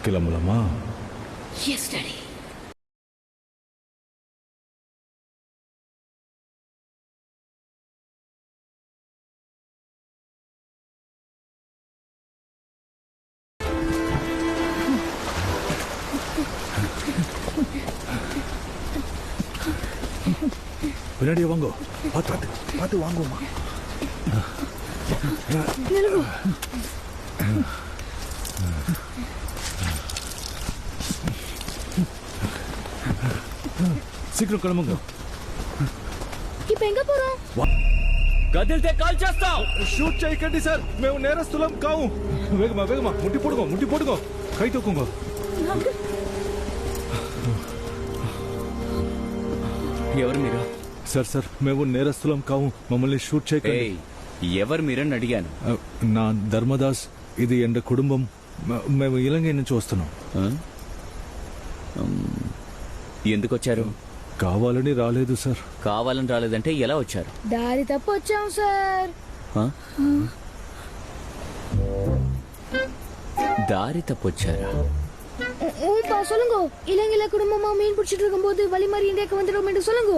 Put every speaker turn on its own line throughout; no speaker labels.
கிளம்பலாமா?
Yes daddy.
பின்னாடியே வாங்கோ. பார்த்து பார்த்து வாங்குவோமா? సీక్రెట్ కడమంగ.
ఇప్పుడు ఎంగ పోறோம்?
గదిల్తే కాల్ చేస్తాం.
షూట్ చేయకండి సార్, మేము నేరస్తులం కావు. వేగమా వేగమా, ముట్టి పొడుగో కై తొక్కుంగో.
ఎవరు మీరు?
సార్ మేము నేరస్తులం కావు, మమ్మల్ని షూట్ చేయకండి.
ఎవరు మీరని అడిగాను.
నా ధర్మదాస్, ఇది ఎండ కుటుంబం. మేము ఇలంగై నుంచి వస్తున్నాం.
ఎందుకు వచ్చారు?
కావాలని రాలేదు సార్.
కావాలని రాలేదంటే ఎలా వచ్చారు?
దారి తప్పు వచ్చాం సార్.
దారి తప్పు వచ్చారా?
சொல்லுங்க. இலங்கையில குடும்பமா மீன் பிடிச்சிட்டு இருக்கும்போது வழி மாதிரி இந்தியாவுக்கு வந்துடும் என்று சொல்லுங்க.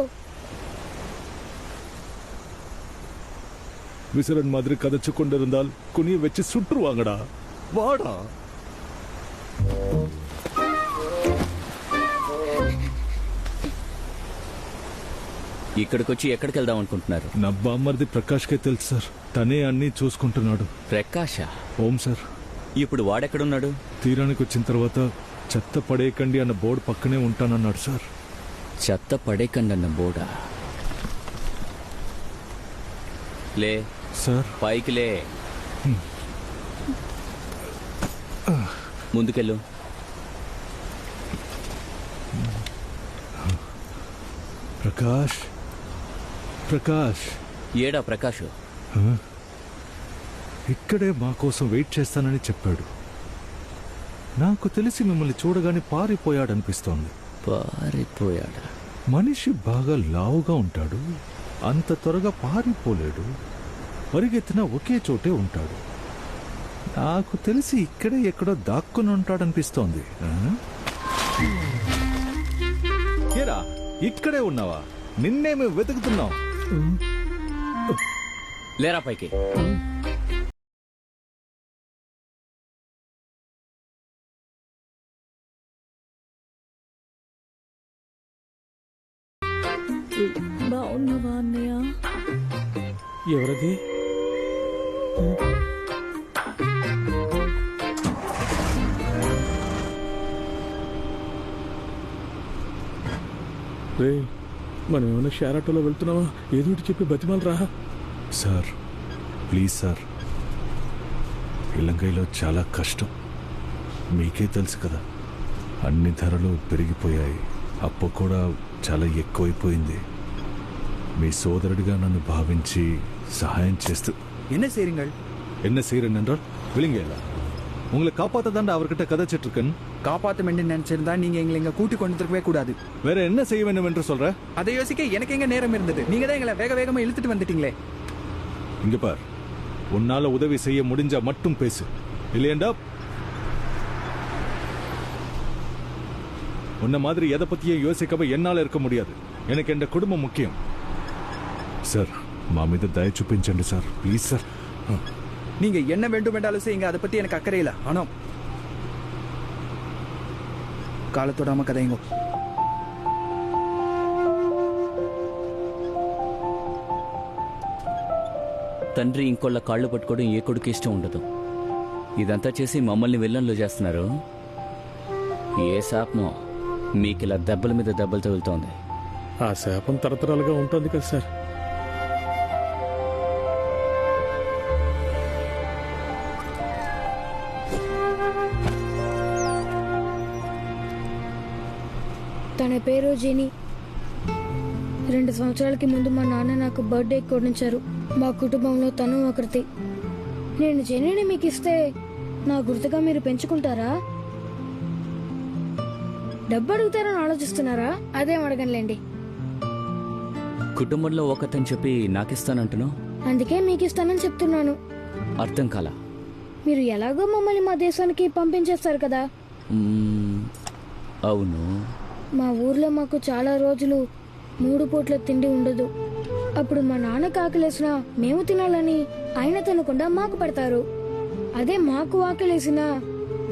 விசரன் மாதிரி கதைச்சு கொண்டிருந்தால் குனிய வச்சு சுற்றுவாங்கடா. வாடா.
ఇక్కడికి వచ్చి ఎక్కడికి వెళ్దాం అనుకుంటున్నారు?
నా బామ్మర్ది ప్రకాష్కే తెలుసు సార్, తనే అన్ని చూసుకుంటున్నాడు.
ప్రకాష?
ఓం సార్.
ఇప్పుడు వాడెక్కడున్నాడు?
తీరానికి వచ్చిన తర్వాత చెత్త పడేయకండి అన్న బోర్డు పక్కనే ఉంటానన్నాడు సార్.
చెత్త పడేకండి అన్న బోర్డా? లే
సార్.
పైకి లే. ముందుకెళ్ళు.
ప్రకాష్.
ఏడా ప్రకాష్?
ఇక్కడే మా కోసం వెయిట్ చేస్తానని చెప్పాడు. నాకు తెలిసి మిమ్మల్ని చూడగానే పారిపోయాడనిపిస్తోంది.
పారిపోయాడా?
మనిషి బాగా లావుగా ఉంటాడు, అంత త్వరగా పారిపోలేడు. పరిగెత్తిన ఒకే చోటే ఉంటాడు. నాకు తెలిసి ఇక్కడే ఎక్కడో దాక్కుని ఉంటాడనిపిస్తోంది. ఏరా, ఇక్కడే ఉన్నావా? నిన్నే మేము వెతుకుతున్నాం.
లేరా పైకి.
బాగున్నావా అన్నయ్య?
ఎవరది? రే, మనం ఏమైనా షేర్ ఆటోలో వెళ్తున్నావా? ఏదో ఒకటి చెప్పి బతిమాలు రా.
సార్ ప్లీజ్ సార్, ఇలంగైలో చాలా కష్టం. మీకే తెలుసు కదా, అన్ని ధరలు పెరిగిపోయాయి. అప్పు కూడా చాలా ఎక్కువైపోయింది. మీ సోదరుడిగా నన్ను భావించి సహాయం చేస్తూ.
என்ன செய்றீங்கள்?
என்ன செய்றேன் என்றால் விழுங்கல உங்களை காப்பாத்ததாண்டா அவர்கிட்ட கதைச்சிட்டு
காப்பாத்த வேண்டும் நினைச்சிருந்தா நீங்க எங்களை இங்க கூட்டி கொண்டு இருக்கவே கூடாது.
வேற என்ன செய்ய வேண்டும் என்று சொல்ற?
அதை யோசிக்க எனக்கு எங்க நேரம் இருந்தது? நீங்க தான் எங்களை வேக வேகமா இழுத்துட்டு வந்துட்டீங்களே.
இங்க பார், உன்னால உதவி செய்ய முடிஞ்சா மட்டும் பேசு, இல்லையண்டா உன்ன மாதிரி எதை பத்தியும் யோசிக்காம என்னால இருக்க முடியாது. எனக்கு என் குடும்பம் முக்கியம். சார், మా మీద దయ చూపించండి సార్, ప్లీజ్ సార్.
நீங்க என்ன வேண்டும் என்றாலும் செய்யுங்க, அதை பத்தி எனக்கு அக்கறை இல்ல. ஆனா காலத்தோடாம கதைங்க.
తండ్రి ఇంకోళ్ళ కాళ్ళు పట్టుకోవడం ఏ కొడుకు ఇష్టం ఉండదు. ఇదంతా చేసి మమ్మల్ని విల్లన్లు చేస్తున్నారు. ఏ శాపమో మీకు ఇలా దెబ్బల మీద దెబ్బలు తగులుతోంది.
ఆ శాపం తరతరాలుగా ఉంటుంది కదా సార్.
తన పేరు జెనీ. 2 సంవత్సరాలకి ముందు మా నాన్న నాకు బర్త్డే కొనిచ్చారు. మా కుటుంబంలో తను ఒకరిది. నేను జెనీని మీకు ఇస్తే నా గుర్తుగా మీరు పెంచుకుంటారా? డబ్బు అడుగుతారని ఆలోచిస్తున్నారా? అదేం అడగనులేండి.
కుటుంబంలో ఒకతని చెప్పి నాకిస్తానంటున్నావు.
అందుకే మీకు ఇస్తానని చెప్తున్నాను.
అర్థం కాలా?
మీరు ఎలాగో మమ్మల్ని మా దేశానికి పంపించేస్తారు కదా,
అవును.
మా ఊర్లో మాకు చాలా రోజులు 3 పూట్ల తిండి ఉండదు. అప్పుడు మా నాన్న ఆకలేసినా మేము తినాలని ఆయన తినకుండా మాకు పెడతారు. అదే మాకు ఆకలేసినా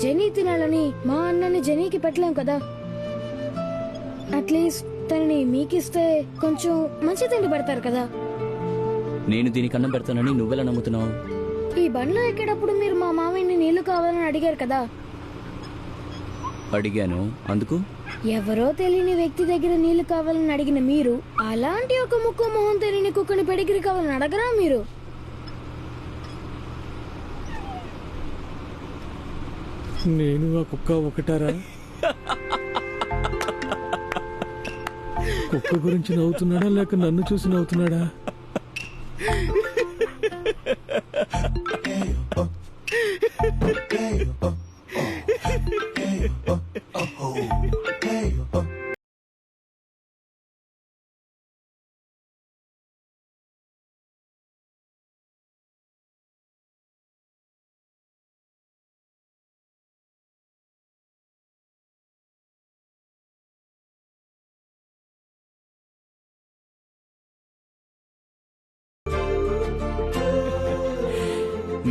జెనీ తినాలని మా అన్నని జెనీకి పెట్టలేం కదా. అట్లీస్ట్ తనని మీకిస్తే కొంచెం మంచి తిండి పెడతారు కదా.
నేను దీనికి అన్నం పెడతానని నువ్వెలా నమ్ముతున్నావు?
ఈ బండ్లో ఎక్కేటప్పుడు మీరు మా మామయ్యని నీళ్లు కావాలని అడిగారు కదా.
అడిగాను. అందుకు
ఎవరో తెలియని వ్యక్తి దగ్గర నీళ్లు కావాలని అడిగిన మీరు అలాంటి ఒక ముక్కు మొహం తెలియని కుక్కని పెడిగిరి కావాలని అడగరా మీరు?
నేను ఆ కుక్క ఒకటారా? కుక్క గురించి నవ్వుతున్నాడా లేక నన్ను చూసి నవ్వుతున్నాడా?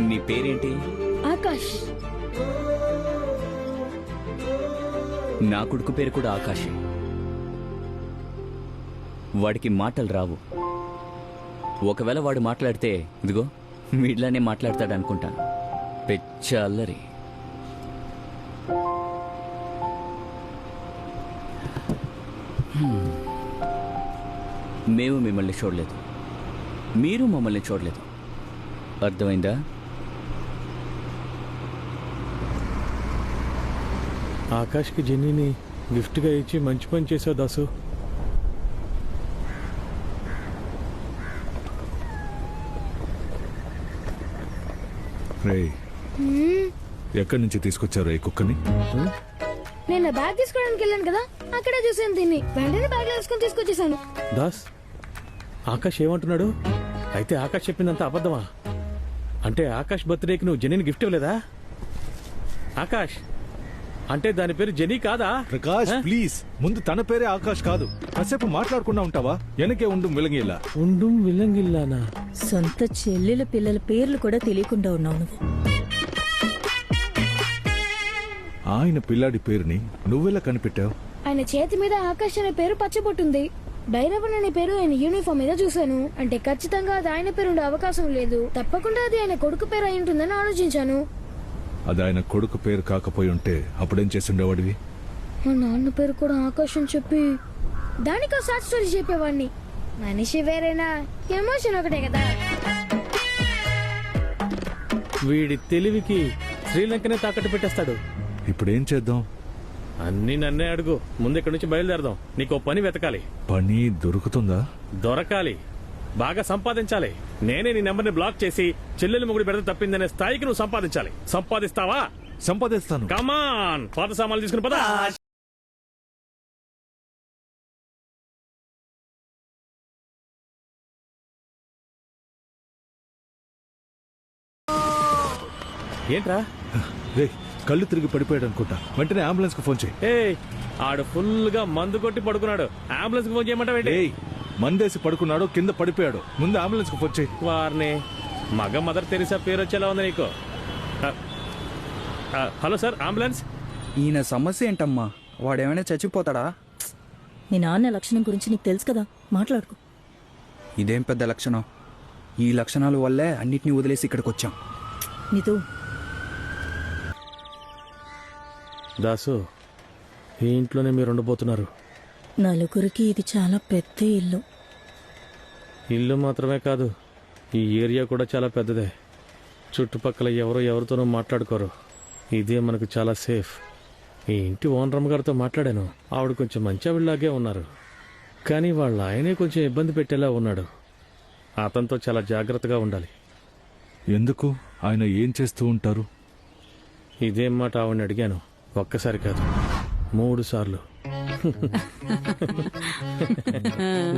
నీ పేరేంటి?
ఆకాష్.
నా కొడుకు పేరు కూడా ఆకాశే. వాడికి మాటలు రావు. ఒకవేళ వాడు మాట్లాడితే ఇదిగో వీడిలానే మాట్లాడతాడు అనుకుంటాను. పెచ్చ అల్లరి. మేము మిమ్మల్ని చూడలేదు, మీరు మమ్మల్ని చూడలేదు. అర్థమైందా?
ఆకాష్కి జెన్నీని గిఫ్ట్గా ఇచ్చి మంచి పని చేసావు దాసు.
రేయ్, ఎక్కడి నుంచి తీసుకొచ్చారు ఈ కుక్కని?
నేను బ్యాగ్ తీసుకోవడానికి వెళ్ళాను కదా, అక్కడే చూసాను దీన్ని. వెంటనే బ్యాగ్ లో వేసుకొని తీసుకొచ్చేసాను.
దాస్, ఆకాష్ ఏమంటున్నాడు? అయితే ఆకాష్ చెప్పిందంతా అబద్ధమా? అంటే ఆకాష్ బర్త్డేకి నువ్వు జెన్నీని గిఫ్ట్ ఇవ్వలేదా? ఆకాష్ అంటే దాని పేరు జెనీ కాదా?
ప్రకాష్ ప్లీజ్, ముందు తన పేరే ఆకాష్ కాదు. కాసేపు మాట్లాడకుండా ఉంటావా? వెనకే ఉండు మిలంగిలా.
ఉండు విల్లంగిల్లానా?
సొంత చెల్లెల పిల్లల పేర్లు కూడా తెలియకుండా ఉన్నావు నువ్వు.
ఆయన పిల్లాడి పేరుని నువ్వెలా కనిపెట్టావు?
ఆయన చేతి మీద ఆకాష్ అనే పేరు పచ్చబొట్టుంది. భైరవన్ అనే పేరు ఆయన యూనిఫామ్ మీద చూశాను. అంటే ఖచ్చితంగా అది ఆయన పేరు ఉండే అవకాశం లేదు. తప్పకుండా అది ఆయన కొడుకు పేరు అయి ఉంటుందని ఆలోచించాను.
అది ఆయన కొడుకు పేరు కాకపోయి ఉంటే అప్పుడేం చేస్తుండేవాడివి?
మా నాన్న పేరు కూడా ఆకాష్ అని చెప్పి దానికో షార్ట్ స్టోరీ చెప్పేవాడిని. మనిషి వేరేనా, ఎమోషన్ ఒకటే కదా.
వీడి తెలివికి శ్రీలంకనే తాకట్టు పెట్టేస్తాడు.
ఇప్పుడేం చేద్దాం?
అన్ని నన్నే అడుగు. ముందు ఇక్కడి నుంచి బయలుదేరదాం. నీకో పని వెతకాలి.
పని దొరుకుతుందా?
దొరకాలి, బాగా సంపాదించాలి. నేనే నీ నెంబర్ని బ్లాక్ చేసి చెల్లెలు మొగుడు బెడద తప్పిందనే స్థాయికి నువ్వు సంపాదించాలి. సంపాదిస్తావా?
సంపాదిస్తాను.
కమాన్, పాత సామాన్లు తీసుకుని పద. ఏంట్రా?
రే, కళ్ళు తిరిగి పడిపోయాడు అనుకుంటా. వెంటనే అంబులెన్స్ కు ఫోన్ చేయి.
ఏ, ఆడు ఫుల్ గా మందు కొట్టి పడుకున్నాడు. అంబులెన్స్ కి ఫోన్ చేయమంటావేంటి?
ఏయ్, మందేసి పడుకున్నాడు, కింద పడిపోయాడు. ముందు అంబులెన్స్ కు ఫోన్ చేయి.
వారిని మగ మదర్ తెరిసా పేరు వచ్చేలా ఉంది నీకు. Hello sir, ambulance.
ఈయన సమస్య ఏంటమ్మా? వాడేమైనా చచ్చిపోతాడా?
మీ నాన్న లక్షణం గురించి నీకు తెలుసు కదా, మాట్లాడుకో.
ఇదేం పెద్ద లక్షణం? ఈ లక్షణాల వల్లే అన్నిటినీ వదిలేసి ఇక్కడికి వచ్చాం.
నీతో
దాసు, ఈ ఇంట్లోనే మీరు ఉండబోతున్నారు.
నలుగురికి ఇది చాలా పెద్ద ఇల్లు.
ఇల్లు మాత్రమే కాదు, ఈ ఏరియా కూడా చాలా పెద్దదే. చుట్టుపక్కల ఎవరితోనూ మాట్లాడుకోరు. ఇదే మనకు చాలా సేఫ్. ఈ ఇంటి ఓనరమ్మ గారితో మాట్లాడాను. ఆవిడ కొంచెం మంచి ఆవిడలాగే ఉన్నారు, కానీ వాళ్ళ ఆయనే కొంచెం ఇబ్బంది పెట్టేలా ఉన్నాడు. అతనితో చాలా జాగ్రత్తగా ఉండాలి.
ఎందుకు? ఆయన ఏం చేస్తూ ఉంటారు?
ఇదేం మాట ఆవిడని అడిగాను. ఒక్కసారి కాదు, 3 సార్లు.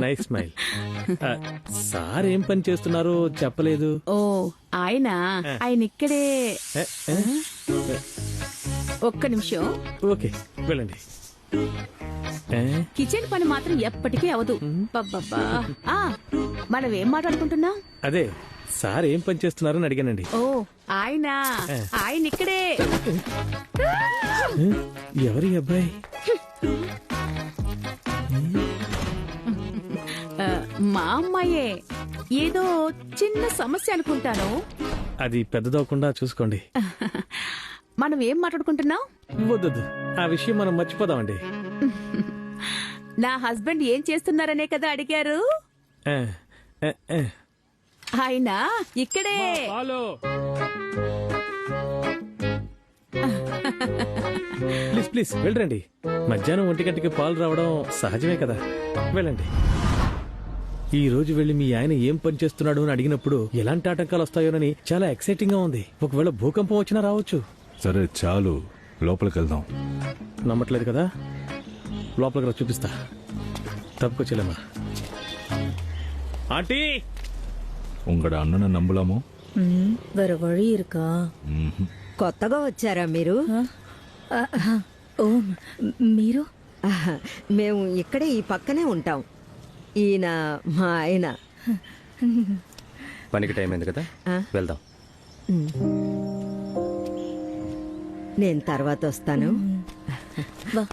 Nice smile. సార్ ఏం పని చేస్తున్నారో చెప్పలేదు.
ఓ ఆయన ఇక్కడే ఒక్క నిమిషం.
ఓకే వెళ్ళండి. ఏ?
కిచెన్ పని మాత్రం ఎప్పటికీ అవదు. పబ్బబ్బా. ఆ, మనం ఏం మాట్లాడుకుంటున్నాం?
అదే సార్ ఏం పని చేస్తున్నారని అడిగానండి.
ఓ, ఆయన ఇక్కడే.
ఎవరి అబ్బాయి?
ఆ, మా అమ్మాయే. ఏదో చిన్న సమస్య అనుకుంటాను.
అది పెద్దదవకుండా చూసుకోండి.
మనం ఏం మాట్లాడుకుంటున్నాం?
వద్దొద్దు, ఆ విషయం మనం మర్చిపోదామండి.
నా హస్బెండ్ ఏం చేస్తున్నారనే కదా అడిగారు.
ఆ, ఆ, ఆ.
ఆయన ఇక్కడే.
హలో ప్లీజ్ ప్లీజ్ వెళ్ళండి. మధ్యాహ్నం 1 గంటకి పాలు రావడం సహజమే కదా, వెళ్ళండి. ఈ రోజు వెళ్ళి మీ ఆయన ఏం పని చేస్తున్నాడు అని అడిగినప్పుడు ఎలాంటి ఆటంకాలు వస్తాయోనని చాలా ఎక్సైటింగ్ గా ఉంది. ఒకవేళ భూకంపం వచ్చినా రావచ్చు.
సరే చాలు, లోపలికి వెళ్దాం.
నమ్మట్లేదు కదా, లోపలికి రా చూపిస్తా. తప్పుకొచ్చేలేమ్మా. ఆంటీ,
உங்களோட அண்ணனை நம்பலாமோ?
వేర వഴി இருக்கா?
కొత్తగా వచ్చారా మీరు?
ఓ మీరు?
ఆహా, మేము ఇక్కడే ఈ పక్కనే ఉంటాం. ఈయన మా ఆయన.
పనికి టైం అయింది కదా, వెళ్దాం.
నేను తర్వాత వస్తాను.
వా.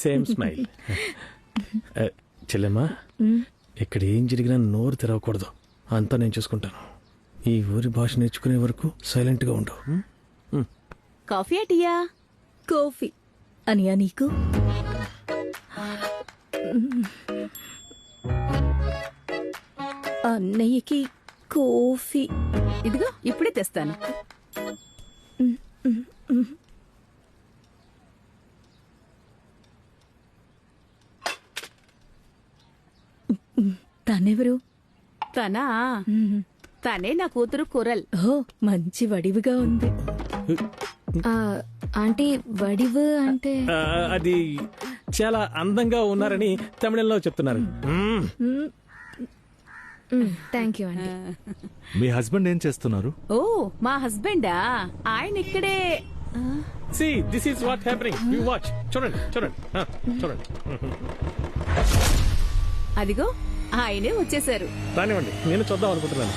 Same smile. చెల్లెమ్మా, ఇక్కడ ఏం జరిగినా నోరు తెరవకూడదు. అంతా నేను చూసుకుంటాను. ఈ ఊరి భాష నేర్చుకునే వరకు సైలెంట్ గా ఉండు.
కాఫీ టీయా?
కాఫీ అనియా నీకు? అన్నయ్యకి కాఫీ.
ఇదిగో ఇప్పుడే తెస్తాను.
తనెవరు?
తనే నా కూతురు కురల్.
ఓ మంచి వడివిగా ఉంది.
ఆంటీ వడివు అంటే?
అది చాలా అందంగా ఉన్నారని తమిళంలో చెప్తున్నారు.
థ్యాంక్ యూ అండి.
మీ హస్బెండ్ ఏం చేస్తున్నారు?
ఓ, మా హస్బెండా? ఆయన ఇక్కడే.
See, this is what happening. You watch. చూడండి చూడండి చూడండి.
అదిగో ఆయనే వచ్చేసారు.
రానివ్వండి, నేను చూద్దాం అనుకుంటున్నాను.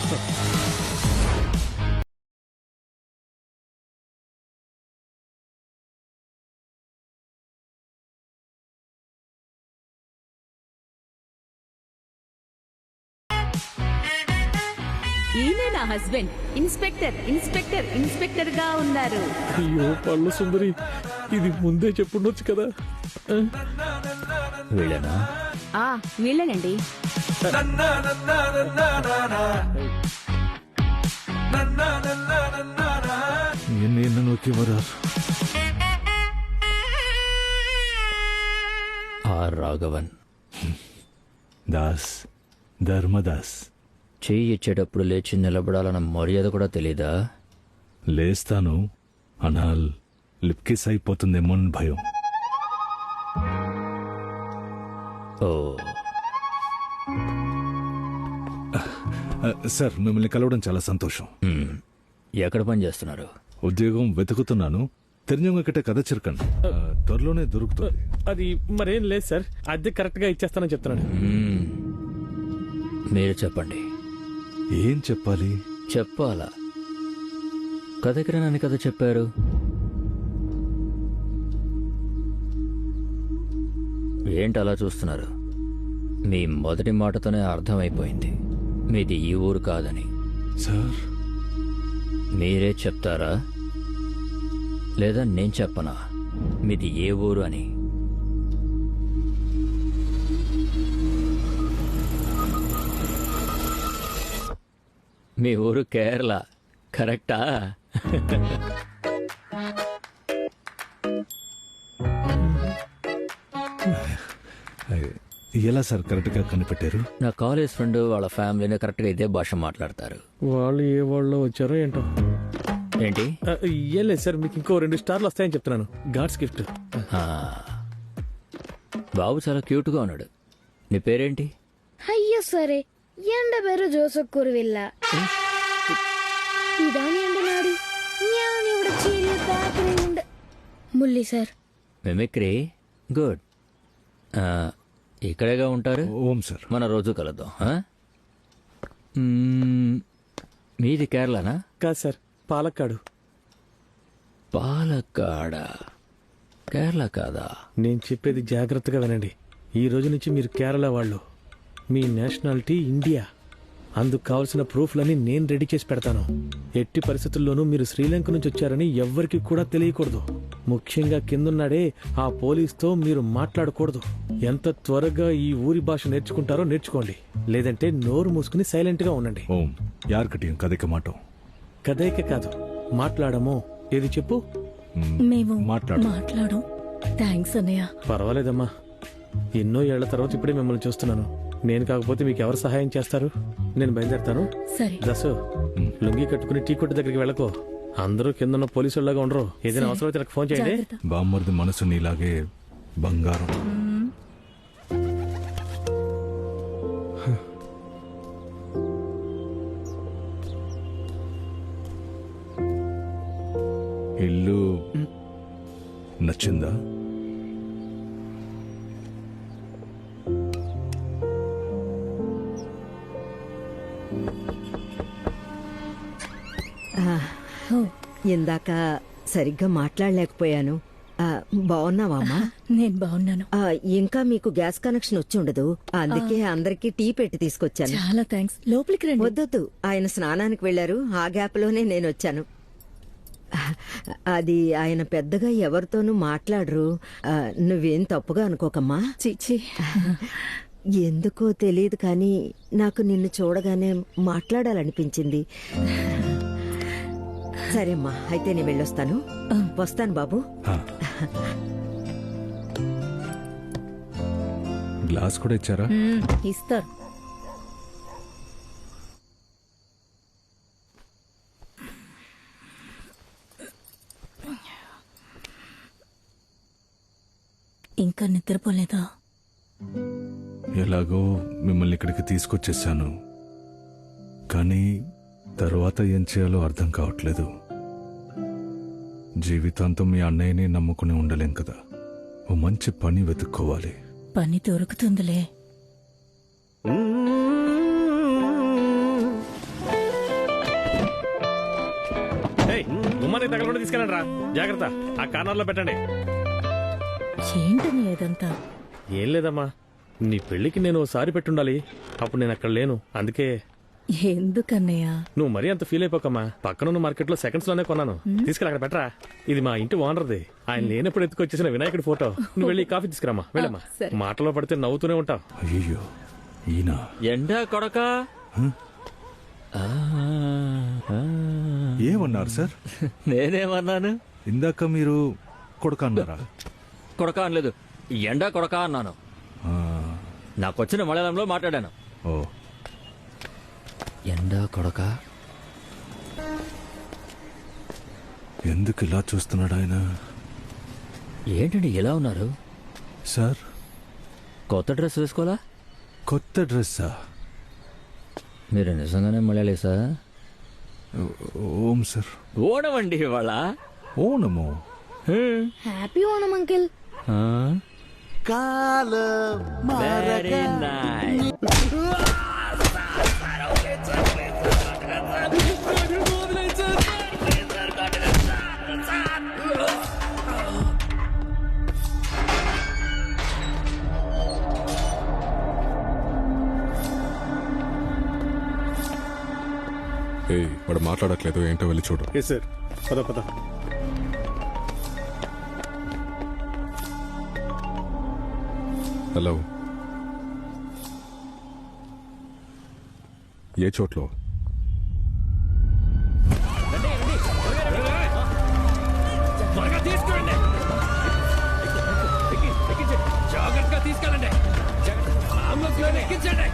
ఈయనే నా హస్బెండ్. ఇన్స్పెక్టర్ గా ఉన్నారు.
అయ్యో పళ్ళు సుందరి, ఇది ముందే చెప్పుండొచ్చు కదా.
వీళ్ళనా?
ఆ, వీళ్ళేనండి.
என்ன நோக்கி வரார்?
ఆర్ రాఘవన్.
దాస్, ధర్మదాస్.
చెయ్యి ఇచ్చేటప్పుడు లేచి నిలబడాలన్న మర్యాద కూడా తెలీదా?
లేస్తాను, అనాల్ లిప్కిస్ అయిపోతుందేమో అని భయం.
ఓ,
సార్, మిమ్మల్ని కలవడం చాలా సంతోషం.
ఎక్కడ పని చేస్తున్నారు?
ఉద్యోగం వెతుకుతున్నాను. తెలియజంగా కిట్ట కథ చిరకండి, త్వరలోనే దొరుకుతుంది.
అది మరేం లేదు సార్, అద్దె కరెక్ట్ గా ఇచ్చేస్తానని చెప్తున్నాను.
మీరు చెప్పండి.
ఏం చెప్పాలి?
చెప్పాలా? కథకి నన్ను కథ చెప్పారు. ఏంటి అలా చూస్తున్నారు? మీ మొదటి మాటతోనే అర్థమైపోయింది మీది ఈ ఊరు కాదని.
సార్,
మీరే చెప్తారా లేదా నేను చెప్పనా మీది ఏ ఊరు అని? మీ ఊరు కేరళ, కరెక్టా?
ఎలా సార్ కరెక్ట్ గా కనిపెట్టారు?
నా కాలేజ్ ఫ్రెండ్ వాళ్ళ ఫ్యామిలీని కరెక్ట్గా ఇదే భాష మాట్లాడతారు.
వాళ్ళు ఏ వాళ్ళలో వచ్చారో ఏంటో.
ఏంటి?
ఏం లేదు సార్, మీకు ఇంకో 2 స్టార్లు వస్తాయని చెప్తున్నాను. God's gift.
బాబు చాలా క్యూట్గా ఉన్నాడు. నీ పేరేంటి?
అయ్యో సరే, ఎండ పేరు జోసఫ్ కురువిల్ల. ఇదాని ఎండ నాడు ముల్లి సార్.
Mimicry good. ఇక్కడేగా ఉంటారు?
ఓం సార్.
మన రోజు కలుద్దాం. మీది కేరళనా?
కాదు సార్, పాలక్కాడు.
పాలక్కాడ కేరళ కాదా?
నేను చెప్పేది జాగ్రత్తగా వినండి. ఈ రోజు నుంచి మీరు కేరళ వాళ్ళు. మీ నేషనాలిటీ ఇండియా. అందుకు కావాల్సిన ప్రూఫ్లన్నీ నేను రెడీ చేసి పెడతాను. ఎట్టి పరిస్థితుల్లోనూ మీరు శ్రీలంక నుంచి వచ్చారని ఎవ్వరికి కూడా తెలియకూడదు. ముఖ్యంగా కిందున్నాడే ఆ పోలీస్తో మీరు మాట్లాడకూడదు. ఎంత త్వరగా ఈ ఊరి భాష నేర్చుకుంటారో నేర్చుకోండి, లేదంటే నోరు మూసుకుని సైలెంట్గా ఉండండి.
ఓం యార్కటియం కదైక మాటం.
కదైక కాదు, మాట్లాడము. ఏది చెప్పు?
మేము
మాట్లాడు.
మాట్లాడం. థ్యాంక్స్ అన్నయ్య.
పర్వాలేదమ్మా, ఎన్నో ఏళ్ల తర్వాత ఇప్పుడే మిమ్మల్ని చూస్తున్నాను. నేను కాకపోతే మీకు ఎవరు సహాయం చేస్తారు? నేను బయలుదేరుతాను.
సరే.
దసు, లుంగి కట్టుకుని టీ కొట్టు దగ్గరికి వెళ్ళకో. అందరూ కింద పోలీసుల్లాగా ఉండరు. ఏదైనా అవసరమైతే నాకు ఫోన్ చేయండి.
జాగ్రత్త.
బామ్మర్ది మనసు నీలాగే బంగారం. ఇల్లు నచ్చిందా?
ఇందాక సరిగ్గా మాట్లాడలేకపోయాను. బాగున్నావా?
నేను బాగున్నాను.
ఇంకా మీకు గ్యాస్ కనెక్షన్ వచ్చి ఉండదు, అందుకే అందరికీ టీ పెట్టి తీసుకొచ్చాను.
చాలా థ్యాంక్స్. లోపలికి రండి.
వద్దొద్దు, ఆయన స్నానానికి వెళ్లారు. ఆ గ్యాప్ లోనే నేను వచ్చాను. అది ఆయన పెద్దగా ఎవరితోనూ మాట్లాడరు. నువ్వేం తప్పుగా అనుకోకమ్మా.
చిచి.
ఎందుకో తెలియదు కానీ నాకు నిన్ను చూడగానే మాట్లాడాలనిపించింది. సరేమ్మా, అయితే నేను వెళ్ళొస్తాను. వస్తాను బాబు.
గ్లాస్ కూడా ఇచ్చారా?
ఇస్తారు. ఇంకా నిద్రపోలేదా?
ఎలాగో మిమ్మల్ని ఇక్కడికి తీసుకొచ్చేసాను, కానీ తర్వాత ఏం చేయాలో అర్థం కావట్లేదు. జీవితాంతం మీ అన్నయ్యని నమ్ముకుని ఉండలేం కదా. ఓ మంచి పని వెతుక్కోవాలి.
పని దొరుకుతుందిలే.
గుమ్మానికి తగలకుండా తీసుకెళ్ళండి రా. జాగ్రత్త, ఆ కార్నర్లో పెట్టండి.
ఏంటని ఏదంతా?
ఏం లేదమ్మా, నీ పెళ్లికి నేను ఓసారి పెట్టుండాలి. అప్పుడు నేను అక్కడ లేను, అందుకే.
ఎందుకన్నయ్య?
నువ్వు మరీ అంత ఫీల్ అయిపోకమ్మా. పక్కనున్న మార్కెట్లో సెకండ్స్ లోనే కొన్నాను. తీసుకెళ్ళి అక్కడ పెట్టరా. ఇది మా ఇంటి ఓనర్ది. ఆయన లేనప్పుడు ఎత్తుకొచ్చేసిన వినాయకుడి ఫోటో. నువ్వు వెళ్ళి కాఫీ తీసుకురామా. వెళ్ళమ్మా. మాటలో పడితే నవ్వుతూనే ఉంటావు.
అయ్యో, ఈయన
ఎండా కొడక.
ఏమన్నారు సార్?
నేనేమన్నాను?
ఇందాక మీరు కొడుక అన్నారా?
కొడక అనలేదు, ఎండా కొడక అన్నాను. నాకొచ్చిన మలయాళంలో మాట్లాడాను.
ఓ,
ఎండా కొడక.
ఎందుకు ఇలా చూస్తున్నాడు ఆయన?
ఏంటండి ఎలా ఉన్నారు
సార్?
కొత్త డ్రెస్ వేసుకోవాలా?
కొత్త డ్రెస్సా?
మీరు నిజంగానే మలయాళీ సార్?
ఓం సార్.
ఓణమండి ఇవాళ.
Onam?
Happy Onam uncle.
Very nice.
వాడు మాట్లాడట్లేదు, ఏంటో వెళ్ళి చూడు.
సార్, పద పద.
హలో, ఏ చోట్లో?
జాగ్రత్తగా తీసుకెళ్ళండి. ఎక్కించండి.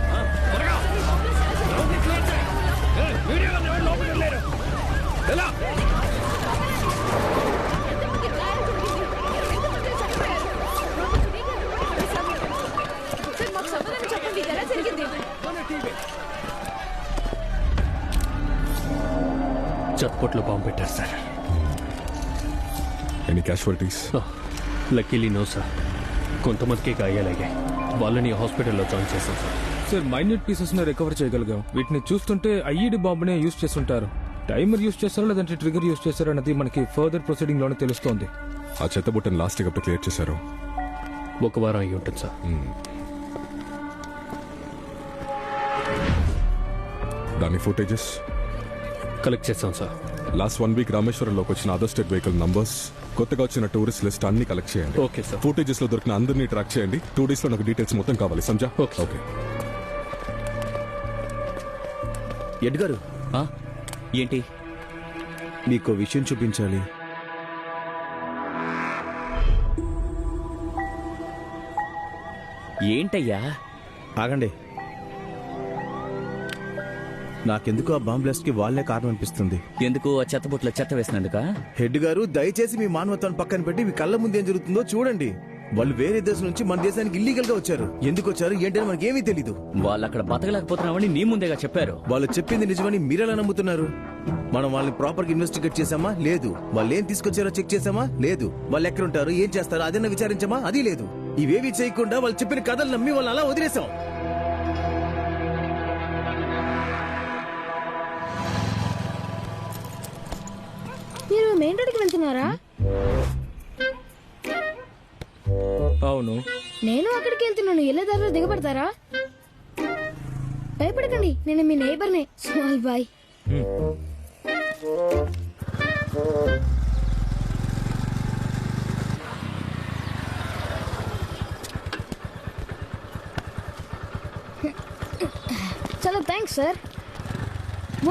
చట్పట్లో బాంబు పెట్టారు sir.
Any casualties?
Luckily no sir. కొంతమందికి గాయాలయ్యాయి. వాళ్ళని హాస్పిటల్లో జాయిన్ చేశాం సార్.
సార్ మైన్యూట్ పీసెస్ ని రికవర్ చేయగలిగాం. వీటిని చూస్తుంటే ఐఈడి బాంబునే యూజ్ చేస్తుంటారు. టైమర్ యూజ్ చేస్తారో లేదంటే ట్రిగర్ యూజ్ చేస్తారో అన్నది మనకి ఫర్దర్ ప్రొసీడింగ్ లోనే తెలుస్తోంది.
ఆ చెత్తబుట్టని లాస్ట్ ఎప్పుడు క్లియర్ చేశారు?
1 వారం అయ్యి ఉంటుంది సార్.
దాని ఫుటేజెస్
కలెక్ట్ చేస్తాం సార్.
లాస్ట్ 1 వీక్ రామేశ్వరంలోకి వచ్చిన అదర్ స్టేట్ వెహికల్ నంబర్స్, కొత్తగా వచ్చిన టూరిస్ట్ లిస్ట్ అన్ని కలెక్ట్ చేయండి.
Okay sir.
ఫుటేజెస్ లో దొరికిన అందరినీ ట్రాక్ చేయండి. 2 days లో నాకు డీటెయిల్స్ మొత్తం కావాలి. సంజా?
ఓకే.
ఓకే.
ఎడ్గారు,
ఏంటి?
మీకు విషయం చూపించాలి.
ఏంటయ్యా?
ఆగండి. నాకెందుకు ఆ బాంబ్ బ్లాస్ట్ కి వాళ్ళే కారణం అనిపిస్తుంది.
ఎందుకు? ఆ చెత్తబుట్లో చెత్త వేసినందుక?
హెడ్ గారు, దయచేసి మీ మానవత్వాన్ని పక్కన పెట్టి మీ కళ్ళ ముందు ఏం జరుగుతుందో చూడండి. వాళ్ళు వేరే దేశం నుంచి మన దేశానికి ఇల్లీగల్ గా వచ్చారు. ఎందుకు వచ్చారు ఏంటని మనకేమీ తెలీదు.
వాళ్ళు అక్కడ బతకలేకపోతున్నామని నీ ముందేగా చెప్పారు.
వాళ్ళు చెప్పింది నిజమని మీరెలా నమ్ముతున్నారు? మనం వాళ్ళని ప్రాపర్ గా ఇన్వెస్టిగేట్ చేసామా? లేదు. వాళ్ళు ఏం తీసుకొచ్చారో చెక్ చేసామా? లేదు. వాళ్ళు ఎక్కడుంటారు, ఏం చేస్తారో అదన్నా విచారించామా? అది లేదు. ఇవేవి చేయకుండా వాళ్ళు చెప్పిన కథలు నమ్మి వాళ్ళు అలా వదిలేసాం.
మీరు మెయిన్ రోడ్కి వెళ్తున్నారా?
అవును.
నేను అక్కడికి వెళ్తున్నాను. వెళ్ళే దారిలో దిగబడతారా? భయపడకండి, నేను మీ నైబర్నే. Small boy. చాలా థ్యాంక్స్ సార్.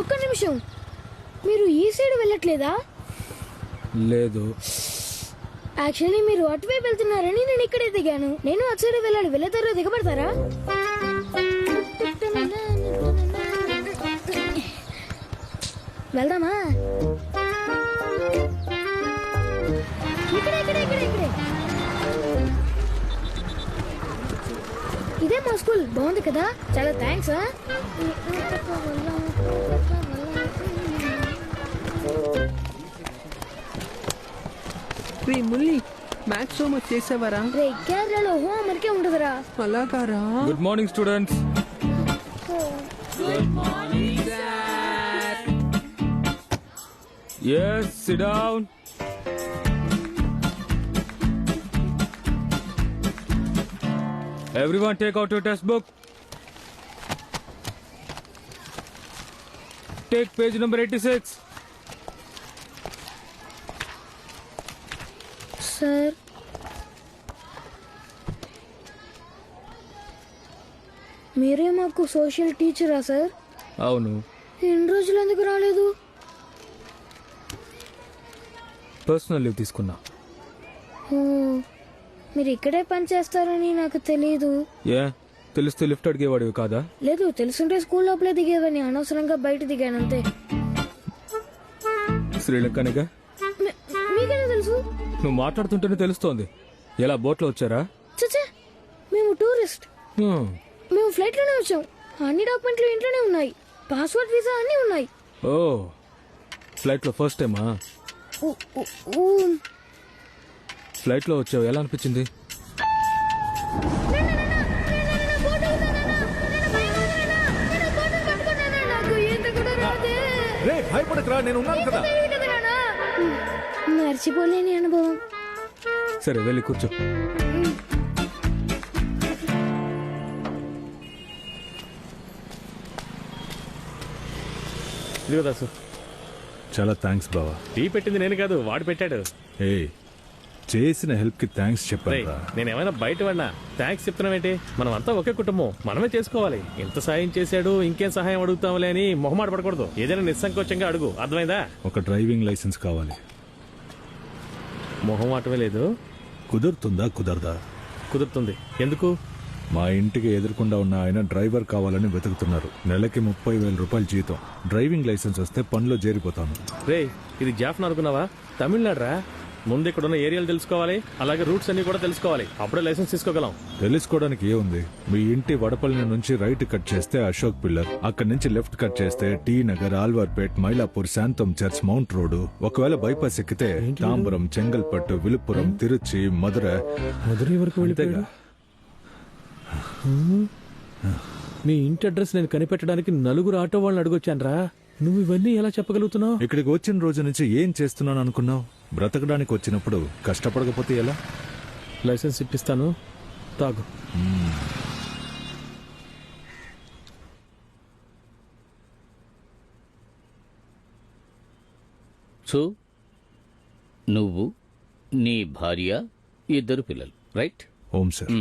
ఒక్క నిమిషం, మీరు ఈ సైడ్ వెళ్ళట్లేదా?
లేదు.
యాక్చువల్లీ మీరు అటువైపు వెళ్తున్నారని నేను ఇక్కడే దిగాను. నేను అటు సైడ్ వెళ్ళాలి. వెళ్ళేదారిలో దిగబడతారా? వెళ్దామా? ఇక్కడే. ఇదే మా స్కూల్. బాగుంది కదా? చాలా థ్యాంక్స్.
ముల్లి మ్యాథ్స్ హోంవర్క్ చేసేవారా?
రే కేరళలో హోంవర్కే ఉండదురా.
అలాగారా?
Good morning students. Yes, sit down. Everyone take out your test book. Take page number 86.
Sir, మీరే మాకు సోషల్ టీచరా సార్?
అవును.
ఎన్ని రోజులు ఎందుకు రాలేదు?
పర్సనల్ లీవ్ తీసుకున్నా.
ఓ, మీరు ఇక్కడే పని చేస్తారని నాకు తెలీదు.
ఏ తెలిస్తే లిఫ్ట్ అడిగేవాడివి కాదా?
లేదు, తెలుసుంటే స్కూల్ లోపలే దిగేవని. అనవసరంగా బయట దిగాను అంతే.
శ్రీలంకనిగా?
మీకెలా తెలుసు?
నువ్వు మాట్లాడుతుంటేనే తెలుస్తోంది. ఎలా బోట్లో వచ్చారా?
చచ్చా, మేము టూరిస్ట్. మేము ఫ్లైట్ లోనే వచ్చాం. అన్ని డాక్యుమెంట్లు ఇంట్లోనే ఉన్నాయి. పాస్పోర్ట్, వీసా అన్ని ఉన్నాయి.
ఓ, ఫ్లైట్ లో ఫస్ట్ టైమా? ఫ్లైట్ లో వచ్చావు, ఎలా అనిపించింది?
భయపడకురా, నేను ఉన్నాను కదా.
మర్చిపోలేని అనుభవం.
సరే వెళ్ళి కూర్చో.
ఇదిగో దాసు.
చాలా థ్యాంక్స్ బావా.
టీ పెట్టింది నేను కాదు, వాడు పెట్టాడు.
ఏ చేసిన హెల్ప్ కి థ్యాంక్స్ చెప్పాను.
నేనేమైనా బయట పడినా థ్యాంక్స్ చెప్తున్నావేంటి? మనం అంతా ఒకే కుటుంబం, మనమే చేసుకోవాలి. ఎంత సాయం చేశాడు, ఇంకేం సహాయం అడుగుతాంలే అని మొహమాట పడకూడదు. ఏదైనా నిస్సంకోచంగా అడుగు, అర్థమైందా?
ఒక డ్రైవింగ్ లైసెన్స్ కావాలి.
మొహమాటమే లేదు.
కుదురుతుందా? కుదరదా?
కుదురుతుంది. ఎందుకు?
మా ఇంటికి ఎదురుకుండా ఉన్న ఆయన డ్రైవర్ కావాలని వెతుకుతున్నారు. నెలకి 30,000 రూపాయలు జీతం. డ్రైవింగ్ లైసెన్స్ వస్తే పనిలో చేరిపోతాను.
రే, ఇది జాఫ్నా అనుకున్నావా? తమిళనాడు రా. ముందు ఇక్కడ ఉన్న ఏరియాలు తెలుసుకోవాలి, అలాగే రూట్స్ అన్ని కూడా తెలుసుకోవాలి. అప్పుడే లైసెన్స్ తీసుకోగలం.
తెలుసుకోవడానికి ఏముంది? మీ ఇంటి వడపల్లి నుంచి రైట్ కట్ చేస్తే అశోక్ పిల్లర్, అక్కడి నుంచి లెఫ్ట్ కట్ చేస్తే టీ నగర్, ఆల్వార్పేట్, మైలాపూర్, శాంతం చర్చ్, మౌంట్ రోడ్. ఒకవేళ బైపాస్ ఎక్కితే తాంబరం, చెంగల్పట్టు, విలుపురం, తిరుచి, మధుర
వరకు వెళ్ళిపోయాడు. మీ ఇంటి అడ్రస్ నేను కనిపెట్టడానికి 4 ఆటో వాళ్ళని అడగొచ్చానరా. నువ్వు ఇవన్నీ ఎలా చెప్పగలుగుతున్నావు?
ఇక్కడికి వచ్చిన రోజు నుంచి ఏం చేస్తున్నాను అనుకున్నావు? బ్రతకడానికి వచ్చినప్పుడు కష్టపడకపోతే ఎలా?
లైసెన్స్ ఇప్పిస్తాను, తాగు.
సో నువ్వు, నీ భార్య, 2 పిల్లలు, రైట్?
ఓం సార్.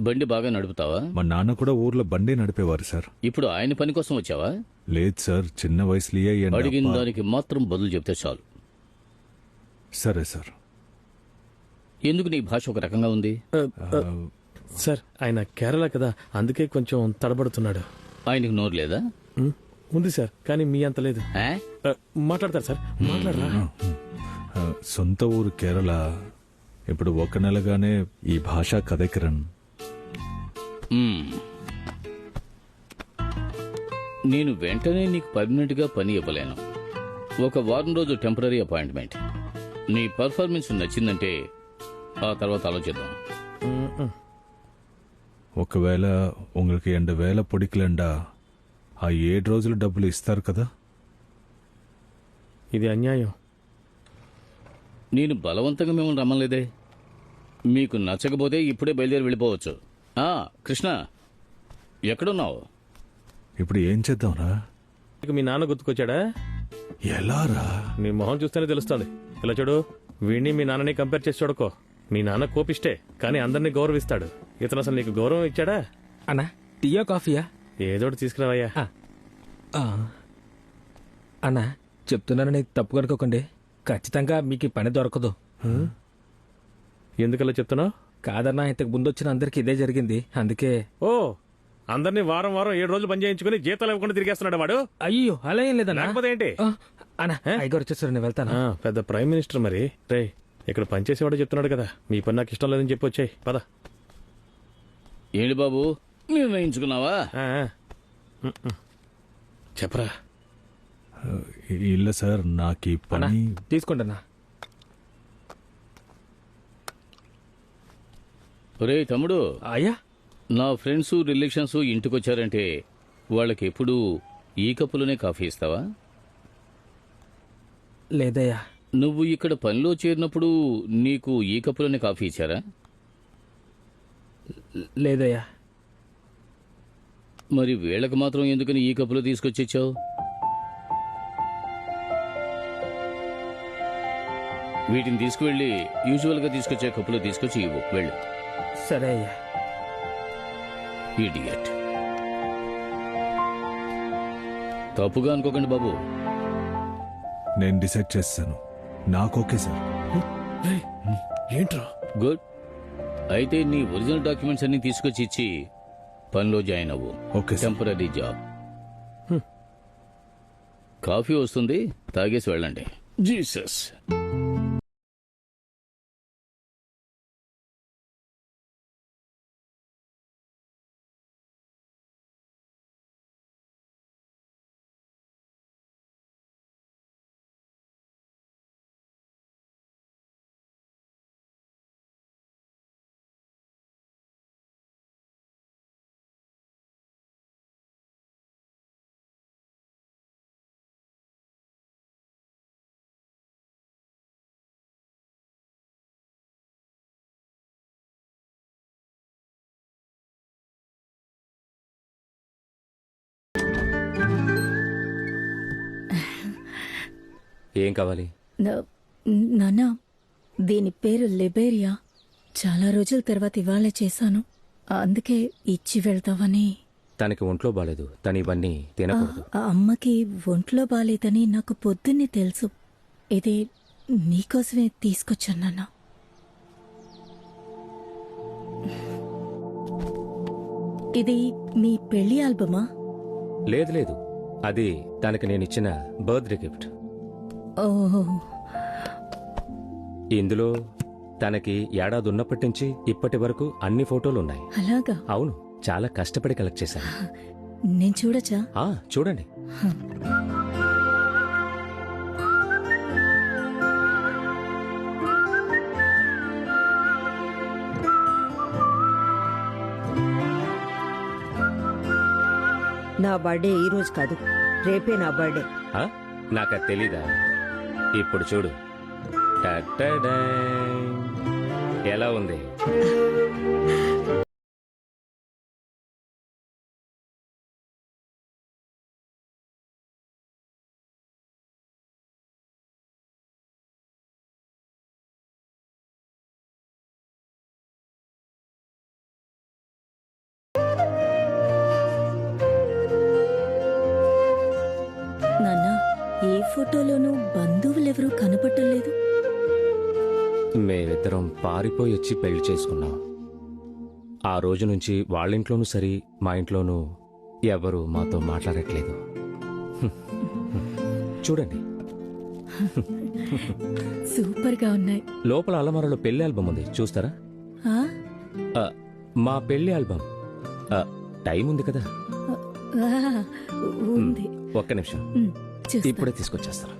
బండి బాగా నడుపుతావా?
మా నాన్న కూడా ఊర్లో బండి నడిపేవారు సార్.
ఇప్పుడు ఆయన పని కోసం వచ్చావా?
లేదు సార్, చిన్న వయసులో
అడిగిన దానికి మాత్రం బదులు చెప్తే చాలు.
సరే సార్.
ఎందుకు నీ భాష ఒక రకంగా ఉంది? సార్ ఆయన కేరళ కదా, అందుకే కొంచెం తడబడుతున్నాడు.
ఆయనకు నోరు లేదా?
ఉంది సార్, కానీ మీ అంత లేదు. మాట్లాడతారు సార్, మాట్లాడరా.
సొంత ఊరు కేరళ. ఇప్పుడు 1 నెలగానే ఈ భాష కథకిరణ్.
నేను వెంటనే నీకు పర్మనెంట్ గా పని ఇవ్వలేను. 1 వారం రోజు టెంపరీ అపాయింట్మెంట్. నీ పర్ఫార్మెన్స్ నచ్చిందంటే ఆ తర్వాత ఆలోచిద్దాం.
ఒకవేళ உங்களுக்கு 2 వేల పొడికిలండా ఆ 7 రోజులు డబ్బులు ఇస్తారు కదా?
ఇది అన్యాయం.
నేను బలవంతంగా మిమ్మల్ని రమ్మలేదే. మీకు నచ్చకపోతే ఇప్పుడే బయలుదేరి వెళ్ళిపోవచ్చు. కృష్ణ, ఎక్కడున్నావు?
ఇప్పుడు ఏం చేద్దాంరా?
మీ నాన్న గుర్తుకొచ్చాడా?
ఎలా రా?
నీ మొహం చూస్తేనే తెలుస్తుంది. ఇలా చూడు, వీడిని మీ నాన్నని కంపేర్ చేసి చూడకో. మీ నాన్న కోపిష్టే, కానీ అందరినీ గౌరవిస్తాడు. ఇతను అసలు నీకు గౌరవం ఇచ్చాడా?
అన్నా, టీయా కాఫీయా?
ఏదోటి తీసుకురావయ్యా.
అన్నా, చెప్తున్నానని తప్పు కనుకోకండి. ఖచ్చితంగా మీకు పని దొరకదు.
ఎందుకలా చెప్తున్నావు?
కాదన్నా, ఇంతకు ముందు వచ్చిన అందరికి ఇదే జరిగింది, అందుకే.
ఓ, అందరినీ వారం 7 రోజులు పని చేయించుకుని జీతాలు ఇవ్వకుండా తిరిగేస్తున్నాడు వాడు.
అయ్యో, అలా ఏం లేదన్నా.
లేకపోతే ఏంటి?
అన్నా, అయ్యగారు వచ్చేసారు, నేను వెళ్తాను.
పెద్ద ప్రైమ్ మినిస్టర్ మరి. రే, ఇక్కడ పనిచేసేవాడు చెప్తున్నాడు కదా, మీ పని నాకు ఇష్టం లేదని చెప్పి వచ్చాయి. పద.
ఏంటి బాబు, నిర్ణయించుకున్నావా?
చెప్పరా.
ఇల్ల సార్, నాకు ఈ పని
తీసుకోండి అన్నా.
రే తమ్ముడు.
అయ్యా,
నా ఫ్రెండ్స్, రిలేషన్స్ ఇంటికొచ్చారంటే వాళ్ళకి ఎప్పుడు ఈ కప్పులోనే కాఫీ ఇస్తావా?
లేదయ్యా.
నువ్వు ఇక్కడ పనిలో చేరినప్పుడు నీకు ఈ కప్పులోనే కాఫీ ఇచ్చారా?
లేదయ్యా.
మరి వీళ్ళకి మాత్రం ఎందుకని ఈ కప్పులో తీసుకొచ్చిచ్చావు? వీటిని తీసుకువెళ్ళి యూజువల్ గా తీసుకొచ్చే కప్పులో తీసుకొచ్చి ఇవ్వు. వెళ్ళు.
సరే అయ్యా.
ఇడియట్. తప్పుగా అనుకోకండి బాబు.
నేను డిసైడ్ చేస్తాను. నాకు ఓకే సార్.
ఏంట్రా?
గుడ్. అయితే నీ ఒరిజినల్ డాక్యుమెంట్స్ అన్ని తీసుకొచ్చి ఇచ్చి పనిలో జాయిన్ అవ్వు.
ఓకే.
Temporary job. కాఫీ వస్తుంది, తాగేసి వెళ్ళండి. జీసస్.
ఏం కావాలి?
నానా, దీని పేరు లిబేరియా. చాలా రోజుల తర్వాత ఇవాళ చేశాను, అందుకే ఇచ్చి వెళ్తావని.
తనకి ఒంట్లో బాలేదు, తను ఇవన్నీ తినకూడదు.
అమ్మకి ఒంట్లో బాలేదని నాకు పొద్దున్నే తెలుసు. ఇది నీకోసమే తీసుకొచ్చాను నాన్న. ఇది మీ పెళ్లి ఆల్బమా?
లేదు లేదు, అది తనకి నేనిచ్చిన బర్త్డే గిఫ్ట్.
ఓహ్,
ఇందులో తనకి ఏడాది ఉన్నప్పటి నుంచి ఇప్పటి వరకు అన్ని ఫోటోలు ఉన్నాయి.
అలాగా?
అవును, చాలా కష్టపడి కలెక్ట్ చేశాను.
నేను చూడచ్చా?
చూడండి.
నా బర్త్డే ఈ రోజు కాదు, రేపే నా బర్త్డే.
నాకు తెలీదా? ఇప్పుడు చూడు. టటడా. ఎలా ఉంది?
నాన్న, ఏ ఫోటోలోనూ బంధువులెవరూ కనపడలేదు.
మేమిద్దరం పారిపోయి వచ్చి పెళ్లి చేసుకున్నాం. ఆ రోజు నుంచి వాళ్ళింట్లోనూ సరి, మా ఇంట్లోనూ ఎవరు మాతో మాట్లాడట్లేదు. చూడండి.
సూపర్ గా ఉన్నాయి.
లోపల అలమారలో పెళ్లి ఆల్బమ్ ఉంది, చూస్తారా? మా పెళ్లి ఆల్బమ్. టైం ఉంది కదా?
ఉంది.
ఒక్క నిమిషం, ఇప్పుడే తీసుకొచ్చేస్తాను.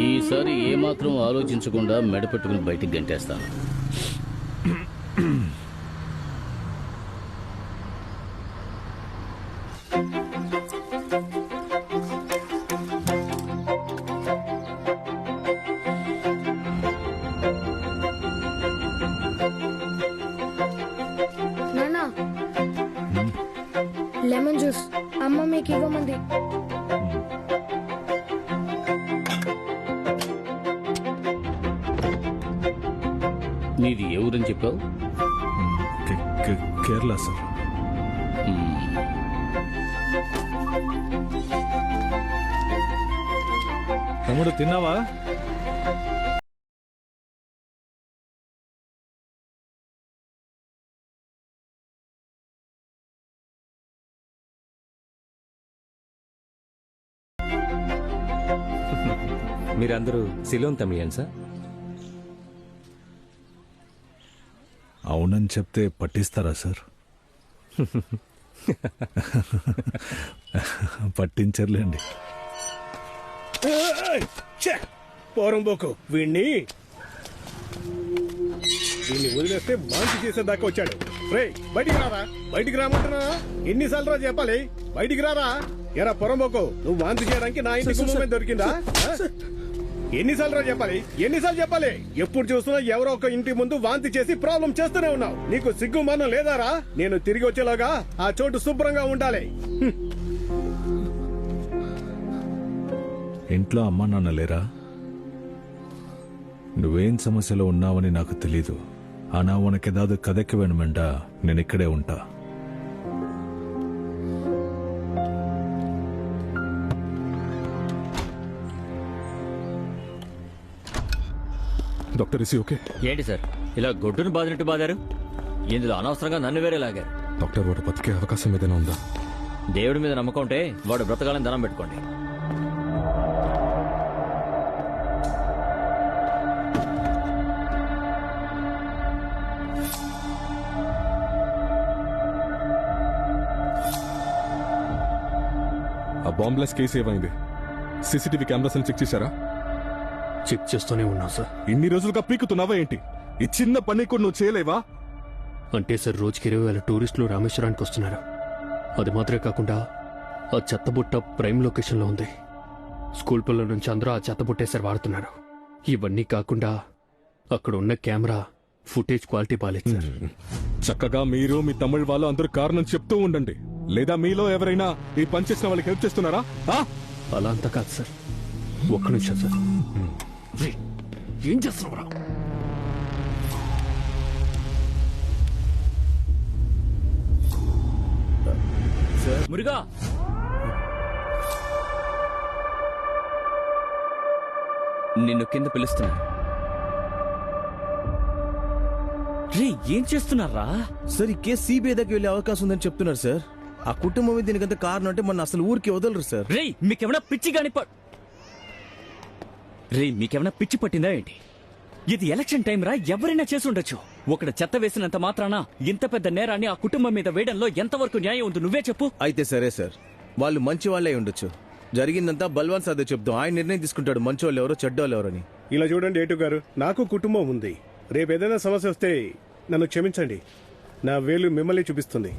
ఈసారి ఏమాత్రం ఆలోచించకుండా మెడపెట్టుకుని బయటికి గంటేస్తాను.
నానా, లెమన్ జ్యూస్ అమ్మ మీకు ఇవ్వమంది.
నీది ఏ ఊరని చెప్పావు?
కేరళ సార్.
తమ్ముడు తిన్నావా?
మీరందరూ సిలోన్ తమిళియన్సా?
అవునని చెప్తే పట్టిస్తారా సార్? పట్టించర్లేండి.
పోరంబోకు వీణ్ణి వదిలేస్తే మాంచి చేసేదాకా వచ్చాడు. రే బయటికి రారా, బయటికి రామంటున్నా. ఎన్నిసార్లు రా చెప్పాలి, బయటికి రారా. ఎరా పొరంబోకు, నువ్వు వాంతి చేయడానికి నా ఇంటి కుటుంబమే దొరికిందా? ఎన్నిసార్లు రా చెప్పాలి, ఎన్నిసార్లు చెప్పాలి? ఎప్పుడు చూస్తున్నా ఎవరో ఒక ఇంటి ముందు వాంతి చేసి ప్రాబ్లం చేస్తూనే ఉన్నావు. నీకు సిగ్గు మానం లేదారా? నేను తిరిగి వచ్చేలాగా ఆ చోటు శుభ్రంగా ఉండాలి.
ఇంట్లో అమ్మా నాన్న లేరా? నువ్వేం సమస్యలో ఉన్నావని నాకు తెలీదు. ఆనా ఉనకేదాదు కథకి వేణుమెండా నేను ఇక్కడే ఉంటా.
Doctor is okay?
ఏంటి సార్ ఇలా గొడ్డును బాదినట్టు బాదారు? ఇందులో అనవసరంగా నన్ను వేరే లాగారు.
డాక్టర్, వాడు బతికే అవకాశం ఏదైనా ఉందా?
దేవుడి మీద నమ్మకం ఉంటే వాడు బ్రతకాలని దండం పెట్టుకోండి.
ఆ బాంబ్లెస్ కేసు ఏమైంది? సీసీటీవీ కెమెరాస్ చెక్ చేశారా?
చెక్ చేస్తూనే ఉన్నాం సార్.
ఇన్ని రోజులుగా పీకుతున్నావా ఏంటి? ఈ చిన్న పని కూడా నువ్వు చేయలేవా?
అంటే సార్, రోజుకి 20,000 టూరిస్టులు రామేశ్వరానికి వస్తున్నారు. అది మాత్రమే కాకుండా ఆ చెత్తబుట్ట ప్రైమ్ లొకేషన్లో ఉంది. స్కూల్ పిల్లల నుంచి అందరూ ఆ చెత్త పుట్టేసారి వాడుతున్నారు. ఇవన్నీ కాకుండా అక్కడ ఉన్న కెమెరా ఫుటేజ్ క్వాలిటీ బాలేదు సార్.
చక్కగా మీరు మీ తమిళ వాళ్ళు అందరూ కారణం చెప్తూ ఉండండి. లేదా మీలో ఎవరైనా ఈ పని చేసిన వాళ్ళకి హెల్ప్ చేస్తున్నారా?
అలా అంతా కాదు సార్. ఒక్క నిమిషం సార్. రేయ్, ఏం చేస్తున్నావురా?
మురుగా, నిన్ను కింద పిలుస్తున్నా. రే, ఏం చేస్తున్నారా?
సార్ ఈ కేసు సిబిఐ దగ్గర వెళ్ళే అవకాశం ఉందని చెప్తున్నారు సార్. ఆ కుటుంబం దీనికంత కారణం అంటే మన అసలు ఊరికి వదలరు సార్.
రే, మీకేమైనా పిచ్చి పట్టిందా ఏంటి? ఇది ఎలక్షన్ టైం రా, ఎవరైనా చేసి ఉండొచ్చు. ఒకడు చెత్త వేసినంత మాత్రాన ఇంత పెద్ద నేరాన్ని ఆ కుటుంబం మీద వేయడంలో ఎంతవరకు న్యాయం ఉంది నువ్వే చెప్పు.
అయితే సరే సార్, వాళ్ళు మంచి వాళ్ళే ఉండొచ్చు. జరిగిందంతా బల్వాన్ సాదే చెప్తాం. ఆయన నిర్ణయం తీసుకుంటాడు మంచి వాళ్ళు ఎవరో చెడ్డ వాళ్ళు ఎవరని.
ఇలా చూడండి ఏటు గారు, నాకు కుటుంబం ఉంది. రేపు ఏదైనా సమస్య వస్తే నన్ను క్షమించండి. నా వేలు మిమ్మల్ని చూపిస్తుంది.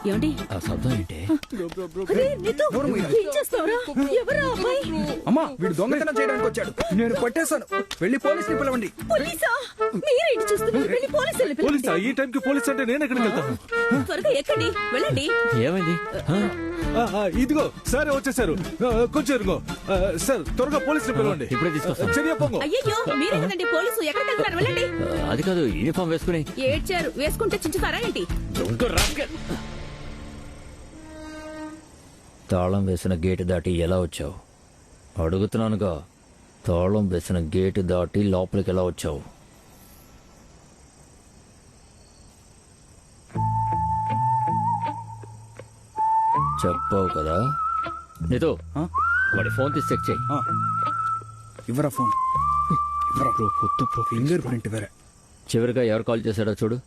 ఏమండి
ఆ శబ్దం ఏంటి?
అమ్మా, వీడు దొంగతనం చేయడానికి వచ్చాడు. నేను పట్టేశాను. వెళ్ళి పోలీసుని పిలవండి.
పోలీసా? ఈ టైంకి పోలీస్ అంటే నేను ఎక్కడికి వెళ్తాను?
త్వరగా ఎక్కండి, వెళ్ళండి.
ఏమైంది?
ఇదిగో సార్ వచ్చేసారు. కొంచెం ఇరుగో సార్, త్వరగా పోలీసుని పిలవండి.
ఇప్పుడే తీసుకొస్తాను.
చర్య పొంగు.
అయ్యో, మీరే కదండి పోలీసు. ఎక్కడికి వెళ్తున్నారు? వెళ్ళండి.
అది కాదు, యూనిఫామ్ వేసుకుని.
ఏడ్చారు, వేసుకుంటే చించుతారా ఏంటి?
తాళం వేసిన గేటు దాటి ఎలా వచ్చావు? అడుగుతున్నానుగా. తాళం వేసిన గేటు దాటి లోపలికి ఎలా వచ్చావు? చెప్పావు కదా. నీతో వాడి ఫోన్ తీసి చెక్ చేయి.
ఇవ్వరా ఫోన్. ఫింగర్ ప్రింట్ వేరే.
చివరిగా ఎవరు కాల్ చేశాడో చూడు.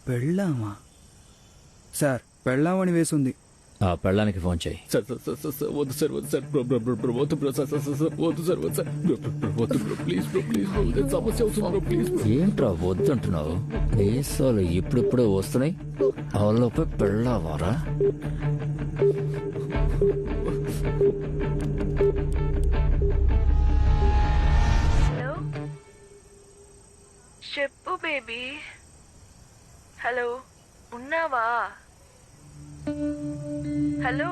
పెళ్ళామా? సార్, పెళ్ళామని వేసుంది.
ఆ పెళ్ళానికి ఫోన్ చేయి. ఏంట్రా వద్దంటున్నావు? దేశాలు ఇప్పుడిప్పుడే వస్తున్నాయి, అవలోపే పెళ్ళావారా?
చెప్పు బేబీ. హలో, ఉన్నావా? హలో,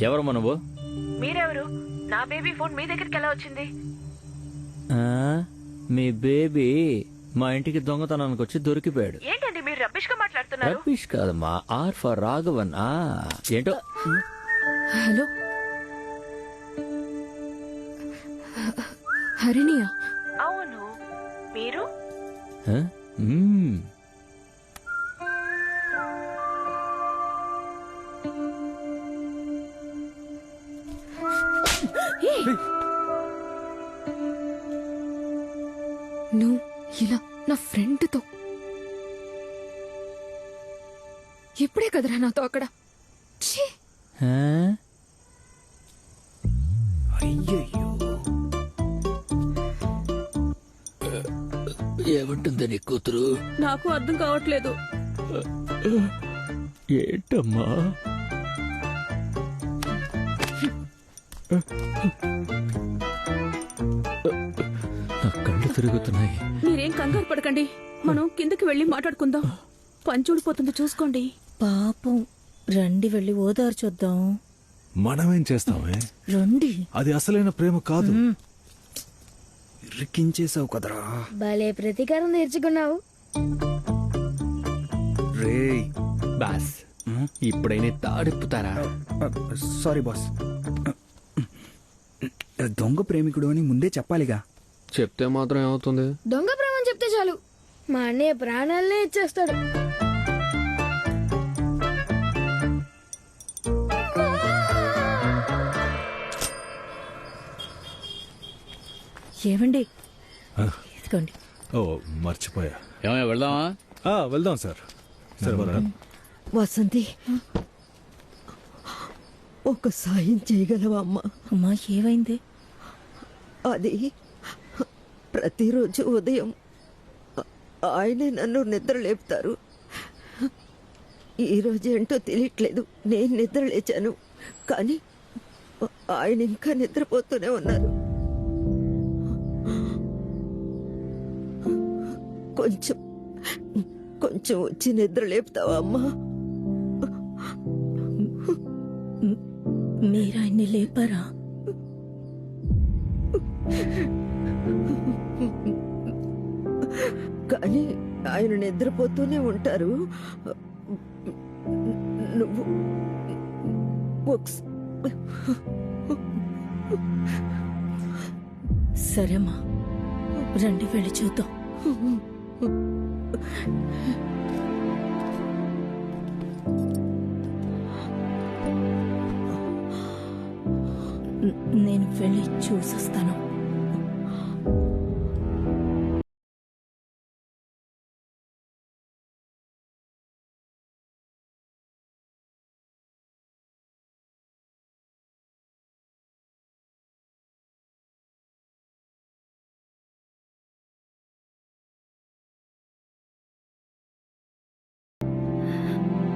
ఎవరమ్మా నువ్వు?
మీరెవరు? నా బేబీ ఫోన్ మీ దగ్గరికి ఎలా వచ్చింది?
మీ బేబీ మా ఇంటికి దొంగతనానికి వచ్చి దొరికిపోయాడు.
ఏంటండి మీరు రబ్బిష్ గా మాట్లాడుతున్నారు?
రబ్బిష్ కాదమ్మా, ఆర్ ఫర్ రాఘవన్. ఏంటో.
హలో, హరిణియా?
అవును, మీరు?
నువ్వు ఇలా నా ఫ్రెండ్తో ఇప్పుడే కదరా నాతో అక్కడ.
ఏమంటుంది నీ కూతురు?
నాకు అర్థం కావట్లేదు.
ఏంటమ్మా? నా కళ్ళు తిరుగుతున్నాయి.
మీరేం కంగారు పడకండి, మనం కిందకి వెళ్ళి మాట్లాడుకుందాం. పంచూడిపోతుంది, చూసుకోండి.
పాపం, రండి వెళ్ళి ఓదార్చొద్దాం.
మనమేం చేస్తామే?
రండి.
అది అసలైన ప్రేమ కాదు.
ఇరికించేసావు కదరా.
భలే ప్రతీకారం తీర్చుకున్నావు.
రేయ్
బాస్ ఇప్పుడైనా తాడిప్పుతారా?
Sorry boss. దొంగ ప్రేమికుడు అని ముందే చెప్పాలిగా.
చెప్తే మాత్రం ఏమవుతుంది?
దొంగ ప్రేమని చెప్తే చాలు, మా అన్నయ్య ప్రాణాలనే ఇచ్చేస్తాడు.
ఏమండి ఇదిగోండి.
ఓ మర్చిపోయా.
ఏమయ్య వెళ్దామా?
వెళ్దాం సార్.
వసంతి, ఒక సాయం చేయగలవా అమ్మా?
అమ్మా ఏమైంది?
అది ప్రతిరోజు ఉదయం ఆయనే నన్ను నిద్ర లేపుతారు. ఈరోజు ఏంటో తెలియట్లేదు. నేను నిద్ర లేచాను, కానీ ఆయన ఇంకా నిద్రపోతూనే ఉన్నారు. కొంచెం కొంచెం వచ్చి నిద్ర లేపుతావా అమ్మా?
మీరాయన్ని లేపారా?
కానీ ఆయన నిద్రపోతూనే ఉంటారు. నువ్వు
సరేమ్మా, రండి వెళ్ళి చూద్దాం. నేను వెళ్ళి చూసొస్తాను.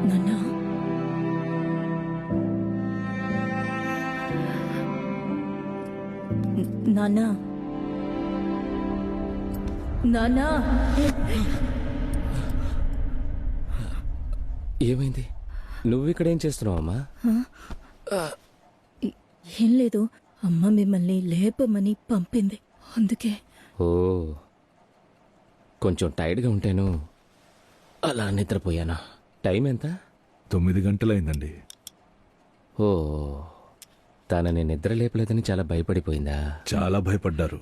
నాన్నా, నాన్నా, నాన్నా.
ఏమైంది? నువ్వు ఇక్కడేం చేస్తున్నావు అమ్మా?
ఏం లేదు, అమ్మ మిమ్మల్ని లేపమని పంపింది, అందుకే.
ఓ, కొంచెం టైర్డ్గా ఉంటాను, అలా నిద్రపోయానా. టైం ఎంత?
9 గంటలైందండి.
ఓ, తనని నిద్ర లేపలేదని చాలా భయపడిపోయిందా?
చాలా భయపడ్డారు.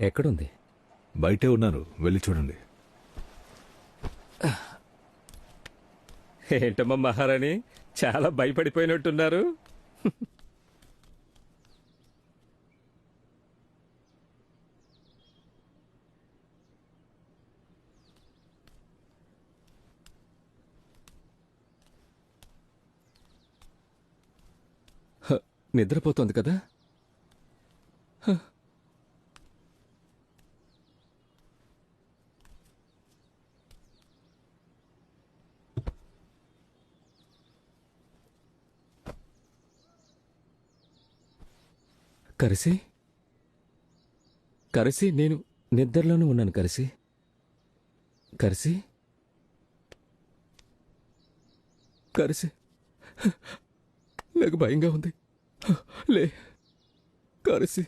ఎక్కడుంది?
బయటే ఉన్నారు, వెళ్ళి చూడండి.
ఏంటమ్మా మహారాణి, చాలా భయపడిపోయినట్టున్నారు. నిద్రపోతోంది కదా. కరిసి కరిసి, నేను నిద్రలోనే ఉన్నాను. కరిసి కరిసి కరిసి, నాకు భయంగా ఉంది. లే కరిసి.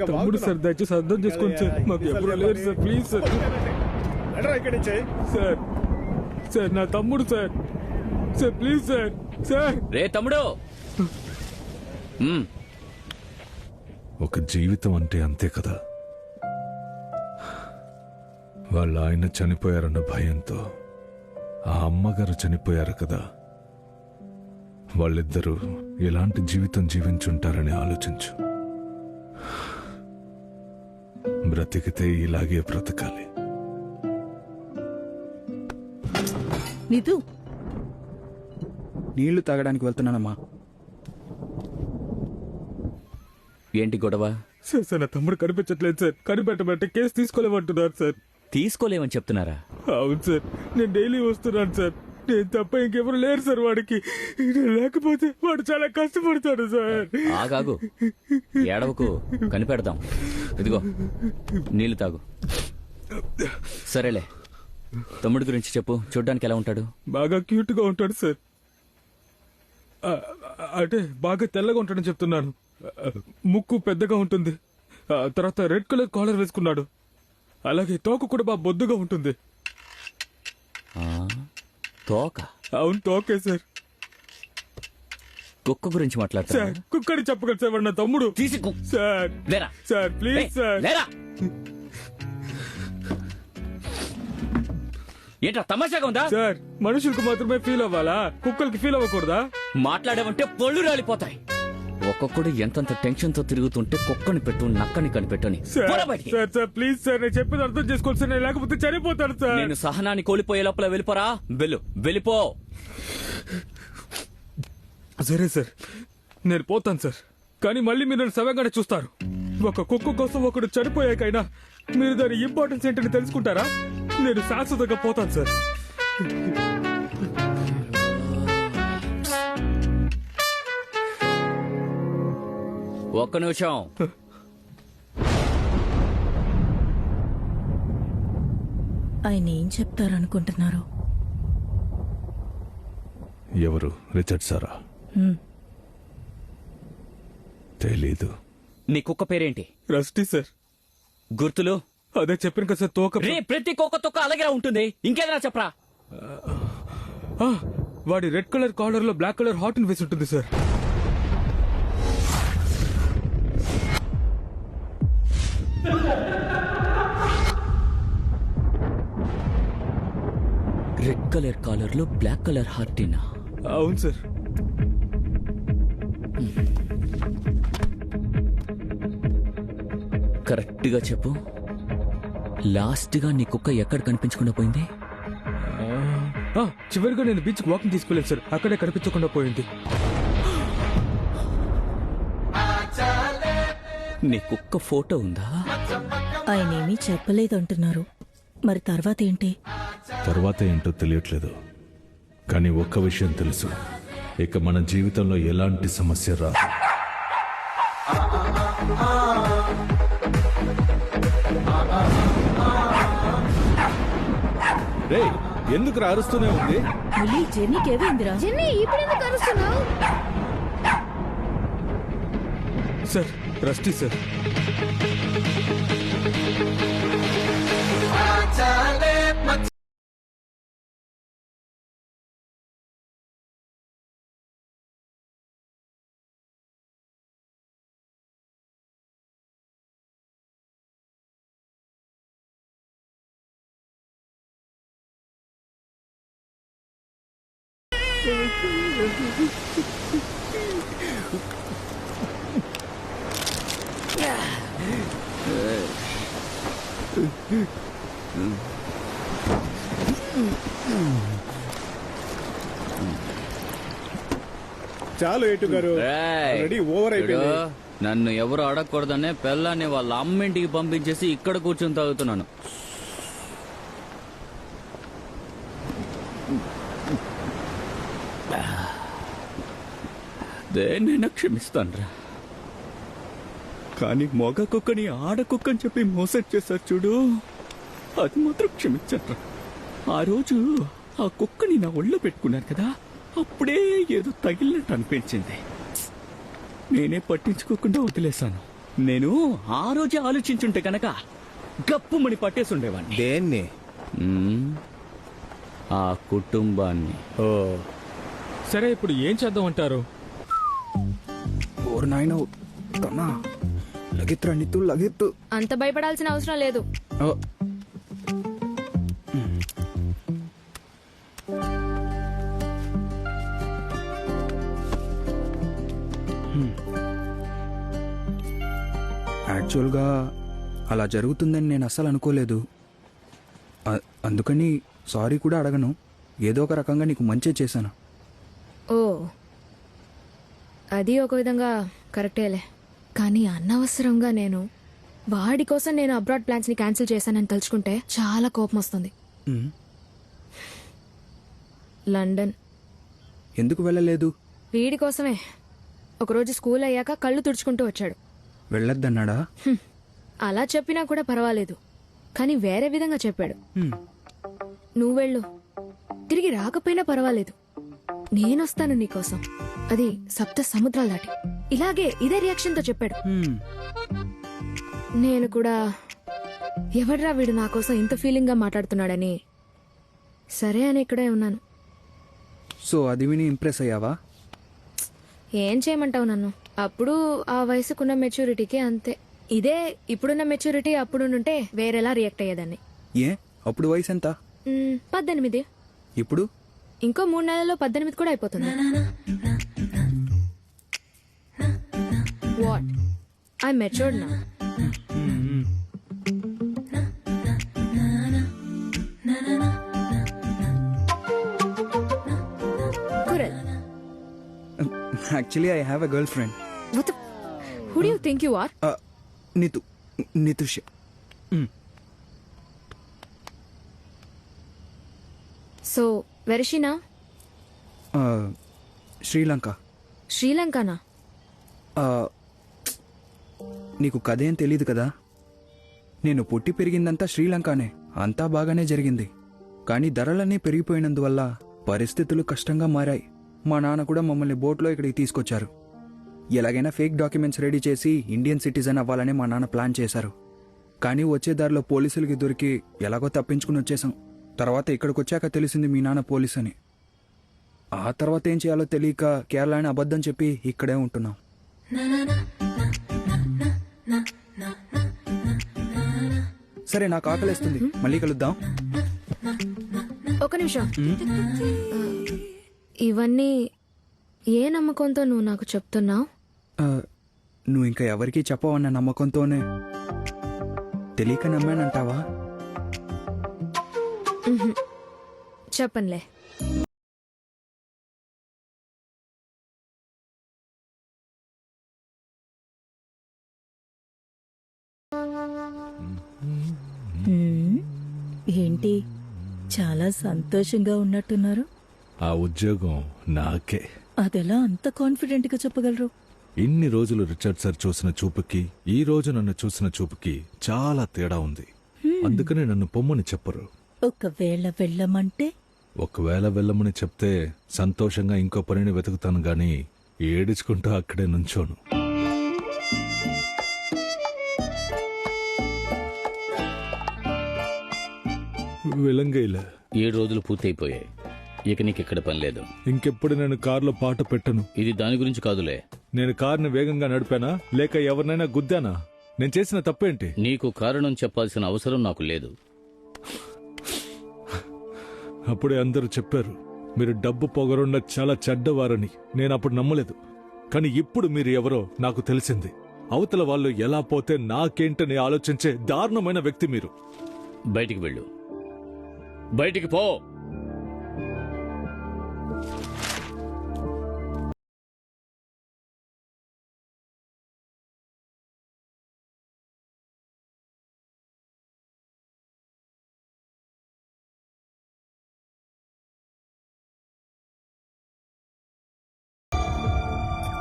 తమ్ముడు సార్, దయచేసి అర్థం చేసుకోండి సార్. మాకు ఎవరు లేరు sir, please sir. Sir sir, నా తమ్ముడు sir. Sir please sir. Sir
రే తమ్ముడు.
ఒక జీవితం అంటే అంతే కదా. వాళ్ళ ఆయన చనిపోయారన్న భయంతో ఆ అమ్మగారు చనిపోయారు కదా. వాళ్ళిద్దరూ ఎలాంటి జీవితం జీవించుంటారని ఆలోచించు. బ్రతికితే ఇలాగే బ్రతకాలి.
నిధు,
నీళ్లు తాగడానికి వెళ్తున్నానమ్మా.
ఏంటి గొడవ?
సార్ సార్ నా తమ్ముడు కనిపించట్లేదు సార్. కనిపెట్టమంటే కేసు తీసుకోలేమంటున్నారు సార్.
తీసుకోలేమని చెప్తున్నారా?
అవును సార్, నేను డైలీ వస్తున్నాను సార్. నేను తప్ప ఇంకెవరు లేరు సార్ వాడికి. లేకపోతే వాడు చాలా కష్టపడతాడు సార్.
ఆగాగు, ఏడవకు, కనిపెడదాం. ఇదిగో నీళ్లు తాగు. సరేలే, తమ్ముడి గురించి చెప్పు. చూడ్డానికి ఎలా ఉంటాడు?
బాగా క్యూట్ గా ఉంటాడు సార్. అంటే బాగా తెల్లగా ఉంటాడని చెప్తున్నాను. ముక్కు పెద్దగా ఉంటుంది. తర్వాత రెడ్ కలర్ కాలర్ వేసుకున్నాడు. అలాగే తోక కూడా బాగా బొద్దుగా ఉంటుంది.
తోక?
అవును, తోకే సార్.
కుక్క గురించి మాట్లాడతా
సార్, కుక్కని చెప్పగలరు సార్, వాడు నా తమ్ముడు. Sir sir please sir.
ఏంట్రా తమాషాగా ఉందా?
సార్, మనుషులకు మాత్రమే ఫీల్ అవ్వాలా? కుక్కలకి ఫీల్ అవ్వకూడదా?
మాట్లాడామంటే పళ్ళు రాలిపోతాయి. ఒక్కొక్కడు ఎంతంత టెన్షన్ తో తిరుగుతుంటే కుక్కని పెట్టు, నక్కని కనిపెట్టని.
సార్ సార్ ప్లీజ్ సార్, నేను చెప్పేది అర్థం చేసుకోవాలి సార్. నేను లేకపోతే చనిపోతాను సార్.
నేను సహనాన్ని కోల్పోయే లోపల వెళ్ళిపోరా. వెళ్ళిపో.
సరే సార్, నేను పోతాను సార్. కానీ మళ్ళీ మీరు నన్ను సవ్యంగానే చూస్తారు. ఒక కుక్క కోసం ఒకడు చనిపోయాకైనా మీరు దాని ఇంపార్టెన్స్ ఏంటని తెలుసుకుంటారా? నేను శాశ్వతంగా పోతాను సార్.
ఒక్క నిమిషం.
ఆయన ఏం చెప్తారనుకుంటున్నారు?
ఎవరు? రిచర్డ్ సారా? తెలీదు.
నీ కుక్క పేరేంటి?
Rusty sir.
గుర్తులు?
అదే చెప్పాను కదా సార్, తోక.
ప్రతి కుక్క తోక అలాగే ఉంటుంది. ఇంకేదైనా చెప్పరా?
వాడి రెడ్ కలర్ కాలర్ లో బ్లాక్ కలర్ హార్ట్ వేసి ఉంటుంది సార్.
రెడ్ కలర్ కాలర్ లో బ్లాక్ కలర్ హార్టీనా?
అవును సార్.
కరెక్ట్ గా చెప్పు. లాస్ట్ గా నీ కుక్క ఎక్కడ కనిపించకుండా పోయింది?
చివరిగా నేను బీచ్ వాకింగ్ తీసుకెళ్ళాను సార్. అక్కడే కనిపించకుండా పోయింది.
నీ కుక్క ఫోటో ఉందా?
ఆయన ఏమీ చెప్పలేదంటున్నారు. మరి తర్వాత ఏంటి?
తర్వాత ఏంటో తెలియట్లేదు. కానీ ఒక్క విషయం తెలుసు, ఇక మన జీవితంలో ఎలాంటి సమస్య రాదు.
రే, ఎందుకు అరుస్తూనే ఉంది?
జెన్నీకి ఏమైందిరా?
జెన్నీ, ఇప్పుడు ఎందుకు అరుస్తున్నావు?
Sir, Rusty sir.
చాలు ఏటు గారు, రెడీ ఓవర్ అయిపోయింది.
నన్ను ఎవరు అడగకూడదనే పిల్లని వాళ్ళ అమ్మింటికి పంపించేసి ఇక్కడ కూర్చొని తాగుతున్నాను. దేన్నైనా క్షమిస్తానురా, కానీ మొగ కుక్కని ఆడ కుక్కని చెప్పి మోసం చేశారు చూడు, అది మాత్రం క్షమించట్రా. ఆ రోజు ఆ కుక్కని నా ఒళ్ళో పెట్టుకున్నాను కదా, అప్పుడే ఏదో తగిలినట్టు అనిపించింది. నేనే పట్టించుకోకుండా వదిలేశాను. నేను ఆ రోజే ఆలోచించుంటే కనుక గప్పుమని పట్టేసుండేవాడిని.
దేన్ని?
ఆ కుటుంబాన్ని.
ఓ సరే, ఇప్పుడు ఏం చేద్దామంటారు?
ఓర్ నాయనో, లగెత్తురా నిత్తు, లగెత్తు.
అంత భయపడాల్సిన అవసరం లేదు.
యాక్చువల్గా అలా జరుగుతుందని నేను అస్సలు అనుకోలేదు. అందుకని సారీ కూడా అడగను. ఏదో ఒక రకంగా నీకు మంచి చేశాను.
ఓ, అది ఒక విధంగా కరెక్టేలే.
కానీ అనవసరంగా వాడి కోసం నేను అబ్రాడ్ ప్లాన్స్ ని క్యాన్సిల్ చేశానని తలుచుకుంటే చాలా కోపం వస్తుంది. లండన్
ఎందుకు వెళ్ళలేదు?
వీడి కోసమే. ఒకరోజు స్కూల్ అయ్యాక కళ్ళు తుడుచుకుంటూ వచ్చాడు.
వెళ్ళొద్దన్నాడా?
అలా చెప్పినా కూడా పర్వాలేదు, కానీ వేరే విధంగా చెప్పాడు. నువ్వు వెళ్ళు, తిరిగి రాకపోయినా పర్వాలేదు, నేనొస్తాను నీకోసం, అది 7 సముద్రాలు దాటి. ఇదే రియాక్షన్ తో చెప్పాడు. నేను కూడా ఎవడ్రా వీడు నా కోసం ఇంత ఫీలింగ్ గా మాట్లాడుతున్నాడని సరే అని ఇక్కడే ఉన్నాను.
సో అది విని ఇంప్రెస్ అయ్యావా?
ఏం చేయమంటావు నన్ను? అప్పుడు ఆ వయసుకున్న మెచ్యూరిటీకి అంతే. ఇదే ఇప్పుడున్న మెచ్యూరిటీ అప్పుడుంటే వేరేలా రియాక్ట్ అయ్యేదాన్ని.
ఏ అప్పుడు వయసు ఎంత?
18.
ఇప్పుడు
ఇంకో 3 నెలల్లో 18 కూడా అయిపోతుంది. వాట్? ఐ మెచ్యూర్డ్ నా? Kural,
actually I have a girlfriend.
Who do you think you are?
Nithush.
So where is she now?
Sri Lanka.
శ్రీలంకనా?
నీకు కథేం తెలీదు కదా. నేను పుట్టి పెరిగిందంతా శ్రీలంకనే. అంతా బాగానే జరిగింది. కానీ ధరలన్నీ పెరిగిపోయినందువల్ల పరిస్థితులు కష్టంగా మారాయి. మా నాన్న కూడా మమ్మల్ని బోట్లో ఇక్కడికి తీసుకొచ్చారు. ఎలాగైనా ఫేక్ డాక్యుమెంట్స్ రెడీ చేసి ఇండియన్ సిటిజన్ అవ్వాలని మా నాన్న ప్లాన్ చేశారు. కానీ వచ్చే దారిలో పోలీసులకి దొరికి ఎలాగో తప్పించుకుని వచ్చేసాం. తర్వాత ఇక్కడికి వచ్చాక తెలిసింది మీ నాన్న పోలీస్ అని. ఆ తర్వాత ఏం చేయాలో తెలియక కేరళ అని అబద్ధం చెప్పి ఇక్కడే ఉంటున్నాం. సరే, నాకు ఆకలేస్తుంది, మళ్ళీ కలుద్దాం.
ఒక నిమిషం. ఇవన్నీ ఏ నమ్మకంతో నువ్వు నాకు చెప్తున్నావు?
నువ్వు ఇంకా ఎవరికీ చెప్పవన్న నమ్మకంతోనే. తెలియక నమ్మానంటావా?
చెప్పనులే.
ఏంటి చాలా సంతోషంగా ఉన్నట్టున్నారు?
ఆ ఉద్యోగం నాకే.
అదెలా అంత కాన్ఫిడెంట్ గా చెప్పగలరు?
ఇన్ని రోజులు రిచర్డ్ సార్ చూసిన చూపుకి ఈ రోజు నన్ను చూసిన చూపుకి చాలా తేడా ఉంది. అందుకనే నన్ను పొమ్మని చెప్పరు.
ఒకవేళ వెళ్ళమంటే?
ఒకవేళ వెళ్ళమని చెప్తే సంతోషంగా ఇంకో పనిని వెతుకుతాను గాని ఏడుచుకుంటూ అక్కడే నుంచోను. విలంగైలా
7 రోజులు పూర్తయిపోయాయి. ఇక నీకు ఇక్కడ పని లేదు.
ఇంకెప్పుడు నేను కారులో పాట పెట్టను.
ఇది దాని గురించి కాదులే.
నేను కారుని వేగంగా నడిపానా లేక ఎవరినైనా గుద్దానా? నేను చేసిన తప్పేంటి?
నీకు కారణం చెప్పాల్సిన అవసరం నాకు లేదు.
అప్పుడే అందరూ చెప్పారు మీరు డబ్బు పొగరున్న చాలా చెడ్డవారని. నేను అప్పుడు నమ్మలేదు. కానీ ఇప్పుడు మీరు ఎవరో నాకు తెలిసింది. అవతల వాళ్ళు ఎలా పోతే నాకేంటని ఆలోచించే దారుణమైన వ్యక్తి మీరు.
బయటికి వెళ్ళు. బయటికి పో.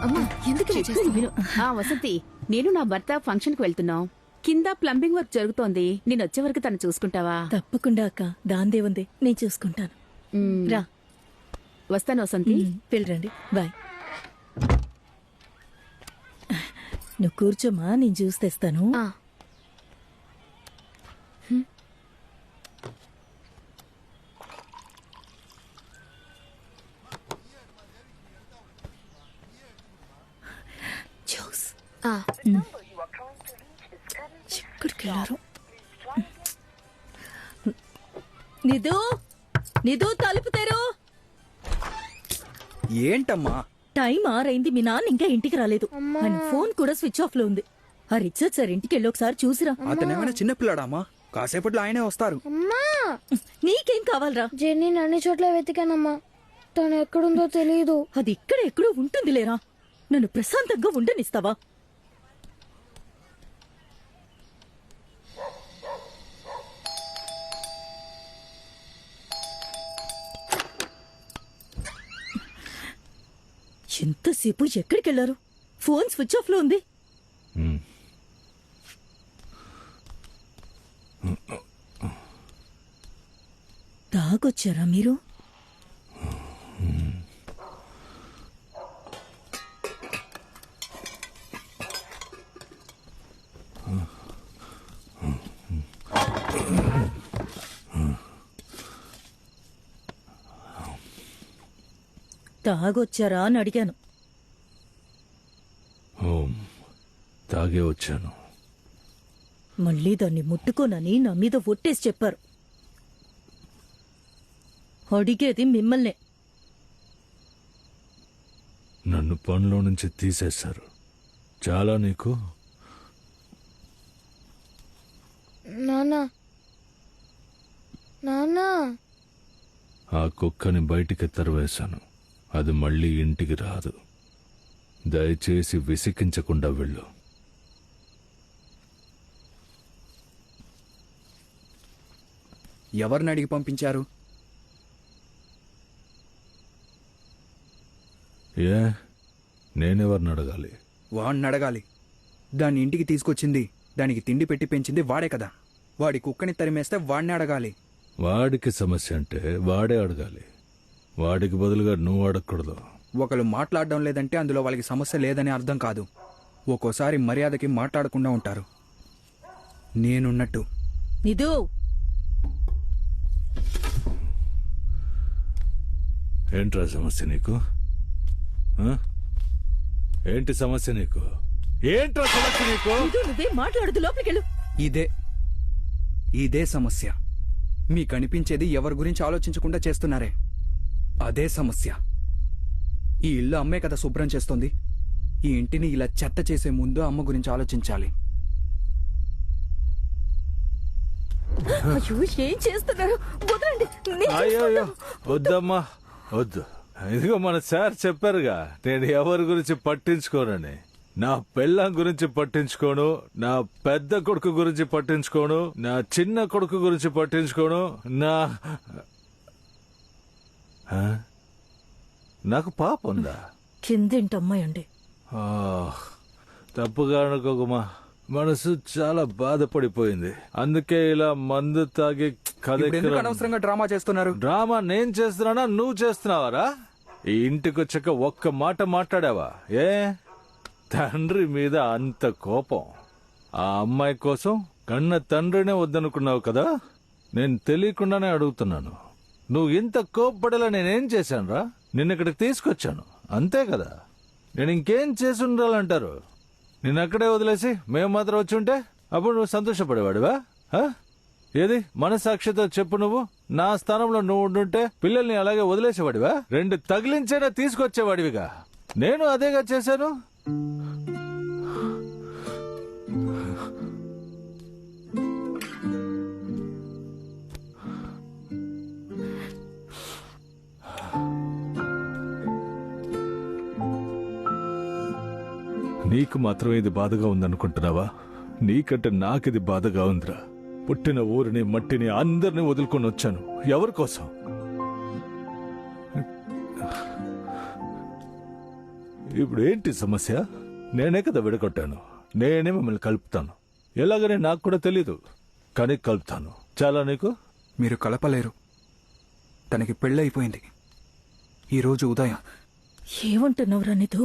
అమ్మా, ఎందుకు ఇలా చేస్తున్నావు?
వసంతి, నేను నా భర్త ఫంక్షన్ కి వెళ్తున్నాం. కింద ప్లంబింగ్ వర్క్ జరుగుతోంది. నేను వచ్చే వరకు తను చూసుకుంటావా?
తప్పకుండా అక్క, దాందే ఉంది, నేను చూసుకుంటాను. రా,
వస్తాను వసంతి.
వెళ్ళరండి, బాయ్. నువ్వు కూర్చోమా, నేను జ్యూస్ తెస్తాను. జ్యూస్ ఎక్కడికి వెళ్ళారు? నిధు, నిధు, తలుపు తెరు.
ఏంటమ్మా?
టైం 6 అయింది, మీ నాన్న ఇంకా ఇంటికి రాలేదు. ఆయన ఫోన్ కూడా స్విచ్ ఆఫ్ లో ఉంది. ఆ రిచర్డ్ సార్ ఇంటికి వెళ్ళి ఒకసారి చూసిరా.
అతనేమైనా చిన్నపిల్లాడామా? కాసేపట్లో ఆయనే వస్తారు.
నీకేం కావాలరా?
జెన్నీ అన్ని చోట్ల వెతికానమ్మా, తను ఎక్కడుందో తెలియదు.
అది ఎక్కడో ఉంటుంది లేరా. నన్ను ప్రశాంతంగా ఉండనిస్తావా? ఎంతసేపు ఎక్కడికెళ్లారు? ఫోన్ స్విచ్ ఆఫ్ లో ఉంది. తాగొచ్చారా మీరు? తాగొచ్చారా అని అడిగాను.
తాగే వచ్చాను.
మళ్ళీ దాన్ని ముట్టుకోనని నా మీద ఒట్టేసి చెప్పారు. అడిగేది మిమ్మల్నే.
నన్ను పనిలో నుంచి తీసేశారు. చాలా నీకు.
నానా నానా,
ఆ కుక్కని బయటికి తరివేశాను. అది మళ్ళీ ఇంటికి రాదు. దయచేసి విసికించకుండా వెళ్ళు.
ఎవరిని అడిగి పంపించారు?
ఏ నేనెవరిని అడగాలి?
వాడిని అడగాలి. దాన్ని ఇంటికి తీసుకొచ్చింది, దానికి తిండి పెట్టి పెంచింది వాడే కదా. వాడి కుక్కని తరిమేస్తే వాడిని అడగాలి.
వాడికి సమస్య అంటే వాడే అడగాలి. వాడికి బదులుగా నువ్వు అడగకూడదు.
ఒకరు మాట్లాడడం లేదంటే అందులో వాళ్ళకి సమస్య లేదని అర్థం కాదు. ఒక్కోసారి మర్యాదకి మాట్లాడకుండా ఉంటారు. నేనున్నట్టు.
నిధు,
ఏంట్రా సమస్య నీకు? ఏంటి సమస్య నీకు? ఏంట్రా సమస్య నీకు?
నువ్వే మాట్లాడదు, లోపలికెళ్ళు.
ఇదే సమస్య. మీకు అనిపించేది ఎవరి గురించి ఆలోచించకుండా చేస్తున్నారే, అదే సమస్య. ఈ ఇల్లు అమ్మే కదా శుభ్రం చేస్తోంది. ఈ ఇంటిని ఇలా చెత్త చేసే ముందు అమ్మ గురించి ఆలోచించాలి.
అయ్యో, ఏం చేస్తున్నారు? వదలండి.
అయ్యో వద్దమ్మా, వద్దు. ఇదిగో మన సార్ చెప్పారుగా, నేను ఎవరి గురించి పట్టించుకోనని. నా పెళ్ళాం గురించి పట్టించుకోను, నా పెద్ద కొడుకు గురించి పట్టించుకోను, నా చిన్న కొడుకు గురించి పట్టించుకోను, నాకు పాప ఉందా?
కిందేంటి అమ్మాయి అండి?
తప్పుగా అనుకోకమా, మనసు చాలా బాధపడిపోయింది. అందుకే ఇలా మందు తాగి
అనవసరంగా డ్రామా చేస్తున్నారు.
డ్రామా నేను చేస్తున్నానా, నువ్వు చేస్తున్నావారా? ఈ ఇంటికి వచ్చాక ఒక్క మాట మాట్లాడావా? ఏ తండ్రి మీద అంత కోపం? ఆ అమ్మాయి కోసం కన్న తండ్రినే వద్దనుకున్నావు కదా. నేను తెలియకుండానే అడుగుతున్నాను, నువ్వు ఇంత కోప్పడేలా నేనేం చేశానురా? నిన్న ఇక్కడికి తీసుకొచ్చాను, అంతే కదా. నేను ఇంకేం చేసి ఉండాలంటారు? నిన్న అక్కడే వదిలేసి మేము మాత్రం వచ్చి ఉంటే అప్పుడు నువ్వు సంతోషపడేవాడివా? ఏది మనసాక్షితో చెప్పు. నువ్వు నా స్థానంలో నువ్వు ఉండుంటే పిల్లల్ని అలాగే వదిలేసేవాడివా? 2 తగిలించైనా తీసుకొచ్చేవాడివిగా. నేను అదేగా చేశాను. నీకు మాత్రం ఇది బాధగా ఉందనుకుంటున్నావా? నీకంటే నాకిది బాధగా ఉందిరా. పుట్టిన ఊరిని, మట్టిని, అందరినీ వదులుకొని వచ్చాను. ఎవరి కోసం? ఇప్పుడు ఏంటి సమస్య? నేనే కదా విడగొట్టాను. నేనే మిమ్మల్ని కలుపుతాను. ఎలాగనే నాకు కూడా తెలీదు, కానీ కలుపుతాను. చాలా నీకు?
మీరు కలపలేరు. తనకి పెళ్ళైపోయింది ఈరోజు ఉదయం.
ఏమంటున్నావురా నిధు?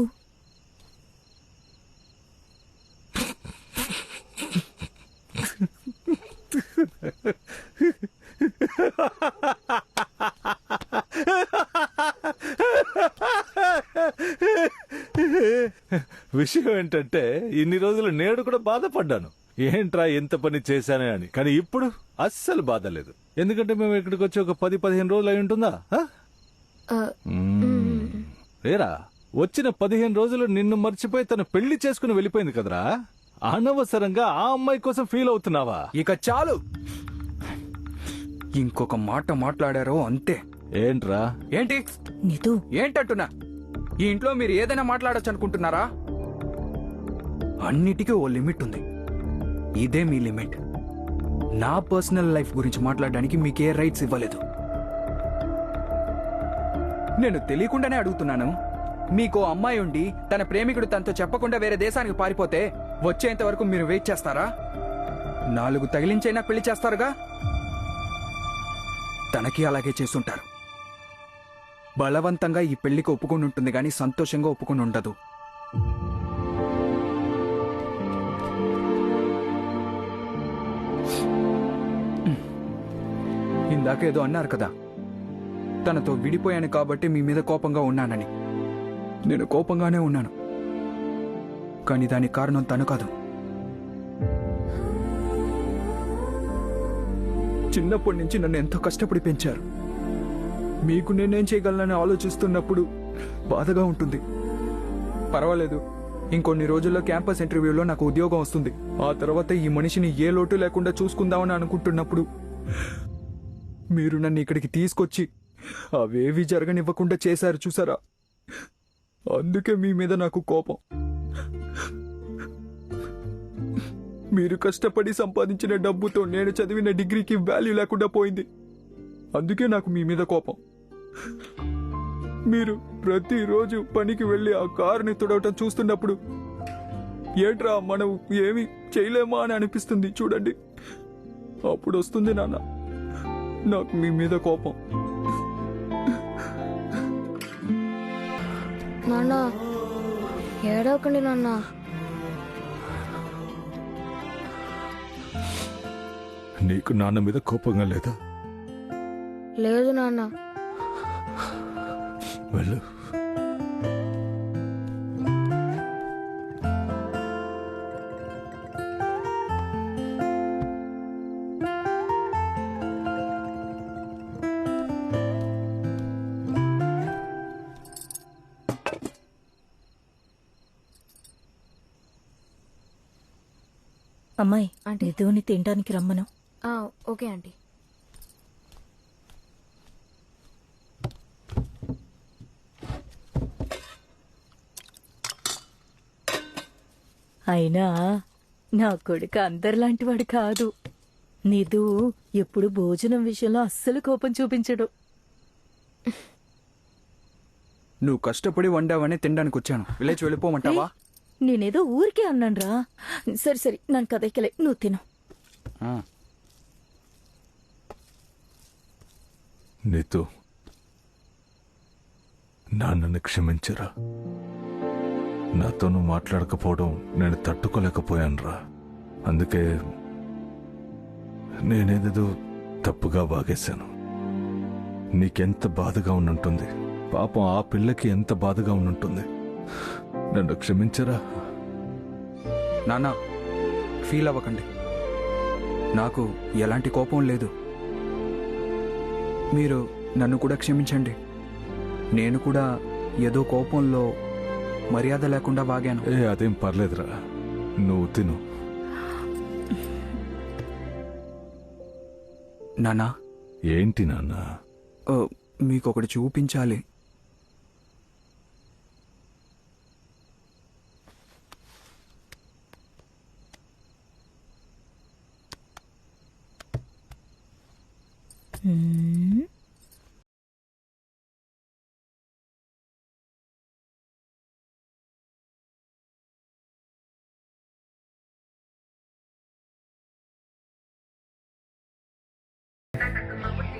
విషయం ఏంటంటే, ఇన్ని రోజులు నేను కూడా బాధపడ్డాను, ఏంట్రా ఎంత పని చేశానే అని. కానీ ఇప్పుడు అస్సలు బాధ లేదు. ఎందుకంటే మేము ఇక్కడికి వచ్చి ఒక 10-15 రోజులు అయి ఉంటుందా? ఏరా, వచ్చిన 15 రోజులు నిన్ను మర్చిపోయి తను పెళ్లి చేసుకుని వెళ్ళిపోయింది కదరా. అనవసరంగా ఆ అమ్మాయి కోసం ఫీల్ అవుతున్నావా?
ఇక చాలు. ఇంకొక మాట మాట్లాడారో అంతే.
ఏంట్రా?
ఏంటి
నిధు?
ఏంటంటున్నా? ఈ ఇంట్లో మీరు ఏదైనా మాట్లాడచ్చు అనుకుంటున్నారా? అన్నిటికీ ఓ లిమిట్ ఉంది. ఇదే మీ లిమిట్. నా పర్సనల్ లైఫ్ గురించి మాట్లాడడానికి మీకే రైట్స్ ఇవ్వలేదు. నేను తెలియకుండానే అడుగుతున్నాను. మీకో అమ్మాయి ఉండి తన ప్రేమికుడు తనతో చెప్పకుండా వేరే దేశానికి పారిపోతే వచ్చేంత వరకు మీరు వెయిట్ చేస్తారా? 4 తగిలించైనా పెళ్లి చేస్తారుగా. తనకి అలాగే చేస్తుంటారు. బలవంతంగా ఈ పెళ్లికి ఒప్పుకొని ఉంటుంది కానీ సంతోషంగా ఒప్పుకొని ఉండదు. ఇందాకేదో అన్నారు కదా, తనతో విడిపోయాను కాబట్టి మీ మీద కోపంగా ఉన్నానని. నేను కోపంగానే ఉన్నాను, కానీ దానికి కారణం తను కాదు. చిన్నప్పటి నుంచి నన్ను ఎంతో కష్టపడి పెంచారు. మీకు నేనేం చేయగలనని ఆలోచిస్తున్నప్పుడు బాధగా ఉంటుంది. పర్వాలేదు, ఇంకొన్ని రోజుల్లో క్యాంపస్ ఇంటర్వ్యూలో నాకు ఉద్యోగం వస్తుంది. ఆ తర్వాత ఈ మనిషిని ఏ లోటు లేకుండా చూసుకుందామని అనుకుంటున్నప్పుడు మీరు నన్ను ఇక్కడికి తీసుకొచ్చి అవేవి జరగనివ్వకుండా చేశారు చూసారా? అందుకే మీ మీద నాకు కోపం. మీరు కష్టపడి సంపాదించిన డబ్బుతో నేను చదివిన డిగ్రీకి వాల్యూ లేకుండా పోయింది. అందుకే నాకు మీ మీద కోపం. మీరు ప్రతిరోజు పనికి వెళ్ళి ఆ కారుని తుడవటం చూస్తున్నప్పుడు ఏంట్రా మనం ఏమి చేయలేమా అని అనిపిస్తుంది చూడండి. అప్పుడు వస్తుంది నాన్న నాకు మీ మీద కోపం.
నాన్న ఏడవకండి నాన్న.
నీకు నాన్న మీద కోపంగా లేదా?
లేదు నాన్న.
వెళ్ళు.
అమ్మాయి నిధుని తినడానికి రమ్మను.
Okay aunty.
అయినా నా కొడుకు అందరిలాంటివాడు కాదు. నిధు ఎప్పుడు భోజనం విషయంలో అస్సలు కోపం చూపించడు.
నువ్వు కష్టపడి వండావని తినడానికి వచ్చాను. విలేజ్ వెళ్ళిపోమంటావా?
నేనేదో ఊరికే అన్నాన్రా. సరే సరే నాకు కదైకలే, నువ్వు తిను.
నీతో నాన్నని క్షమించరా. నాతో నువ్వు మాట్లాడకపోవడం నేను తట్టుకోలేకపోయానురా. అందుకే నేనేదేదో తప్పుగా వాగేశాను. నీకెంత బాధగా ఉండుంటుంది. పాపం ఆ పిల్లకి ఎంత బాధగా ఉండుంటుంది. నన్ను క్షమించరా.
నాన్న ఫీల్ అవ్వకండి, నాకు ఎలాంటి కోపం లేదు. మీరు నన్ను కూడా క్షమించండి. నేను కూడా ఏదో కోపంలో మర్యాద లేకుండా వాగాను.
అదేం పర్లేదురా, నువ్వు తిను.
నాన్నా.
ఏంటి నాన్న?
మీకు ఒకటి చూపించాలి.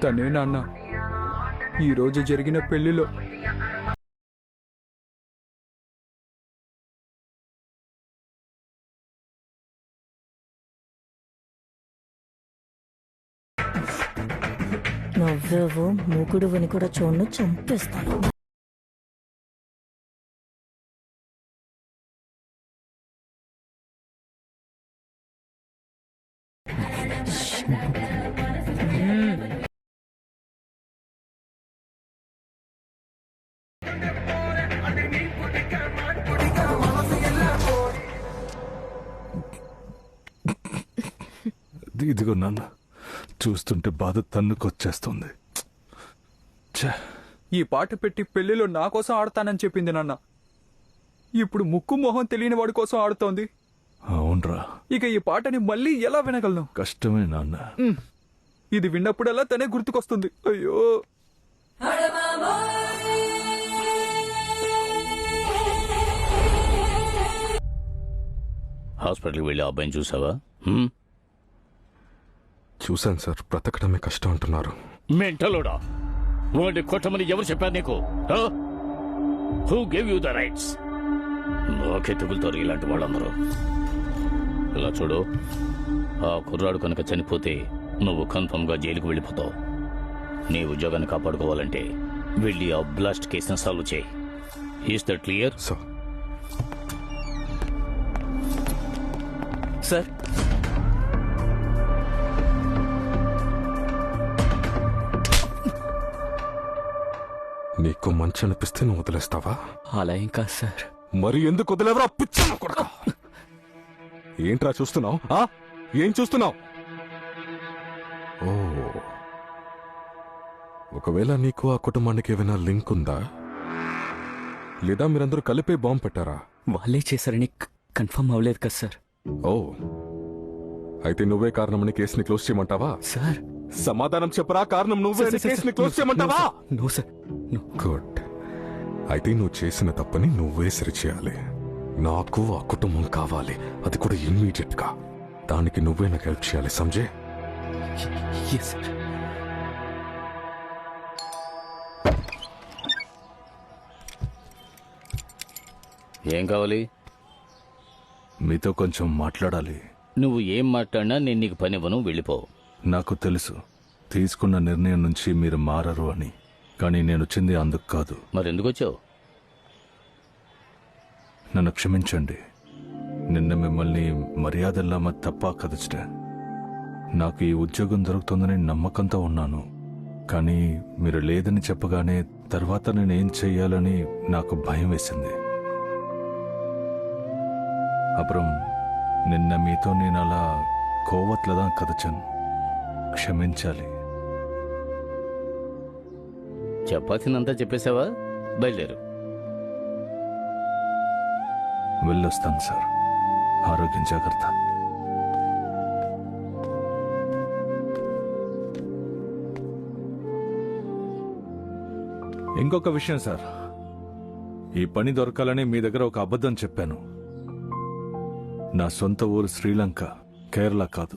తనే నాన్న ఈరోజు జరిగిన పెళ్లిలో
నువ్వేవో మూకుడువని కూడా చూడను, చంపేస్తాను.
ఇదిగో నాన్న, చూస్తుంటే బాధ తన్నుకొచ్చేస్తుంది.
ఈ పాట పెట్టి పెళ్లిలో నా కోసం ఆడతానని చెప్పింది నాన్న. ఇప్పుడు ముక్కు మొహం తెలియని వాడి కోసం ఆడుతోంది.
అవునరా.
ఇక ఈ పాటని మళ్ళీ ఎలా వినగలను?
కష్టమే నాన్న.
ఇది విన్నప్పుడల్లా తనే గుర్తుకొస్తుంది. అయ్యో
హాస్పిటల్కి వెళ్ళి ఆ అబ్బాయిని చూసావా?
చూశాను సార్, బ్రతకడమే కష్టం అంటున్నారు.
మెంటలోడా, వాడిని కొట్టమని ఎవరు చెప్పారు నీకు? Who gave you the rights? నాకే తెగులుతారు ఇలాంటి వాళ్ళందరూ. ఇలా చూడు, ఆ కుర్రాడు కనుక చనిపోతే నువ్వు కన్ఫర్మ్ గా జైలుకు వెళ్ళిపోతావు. నీ ఉద్యోగాన్ని కాపాడుకోవాలంటే వెళ్ళి ఆ బ్లాస్ట్ కేసును సాల్వ్ చేయి. Is that clear?
సార్,
నీకు మంచి అనిపిస్తే నువ్వు వదిలేస్తావా?
అలా ఏం కాదు సార్.
మరి ఎందుకు వదిలేవరా పిచ్చ కొడక? ఏంట్రా చూస్తున్నావు? ఏం చూస్తున్నావు? ఓ, ఒకవేళ నీకు ఆ కుటుంబానికి ఏమైనా లింక్ ఉందా, లేదా మీరందరూ కలిపే బాంబు పెట్టారా?
వాళ్ళే చేశారని కన్ఫర్మ్ అవ్వలేదు కదా సార్.
ఓ, అయితే నువ్వే కారణమని కేసుని క్లోజ్ చేయమంటావా?
సార్,
సమాధానం చెప్పరా. కారణం నువ్వే కేసుని క్లోజ్ చేయమంటావా?
No sir.
గుడ్. అయితే నువ్వు చేసిన తప్పని నువ్వే సరిచేయాలి. నాకు ఆ కుటుంబం కావాలి, అది కూడా ఇమ్మీడియట్ గా. దానికి నువ్వే నాకు హెల్ప్ చేయాలి, సంజే?
సార్.
ఏం కావాలి?
మీతో కొంచెం మాట్లాడాలి.
నువ్వు ఏం మాట్లాడినా నేను నీకు పనివ్వను, వెళ్ళిపో.
నాకు తెలుసు తీసుకున్న నిర్ణయం నుంచి మీరు మారరు అని, కానీ నేను వచ్చింది అందుకు కాదు.
మరెందుకు వచ్చావు?
నన్ను క్షమించండి. నిన్న మిమ్మల్ని మర్యాదల్లా తప్ప కదచట. నాకు ఈ ఉద్యోగం దొరుకుతుందని నమ్మకంతో ఉన్నాను, కానీ మీరు లేదని చెప్పగానే తర్వాత నేనేం చెయ్యాలని నాకు భయం వేసింది. అப்புறம் నిన్న మీతో నేను అలా కోవట్లదా కదచన్, క్షమించాలి.
చెప్పాల్సిందంతా చెప్పేశావా? బయలుదేరు.
వెళ్ళొస్తాను సార్. ఆరోగ్యం జాగ్రత్త. ఇంకొక విషయం సార్, ఈ పని దొరకాలని మీ దగ్గర ఒక అబద్ధం చెప్పాను. నా సొంత ఊరు శ్రీలంక, కేరళ కాదు.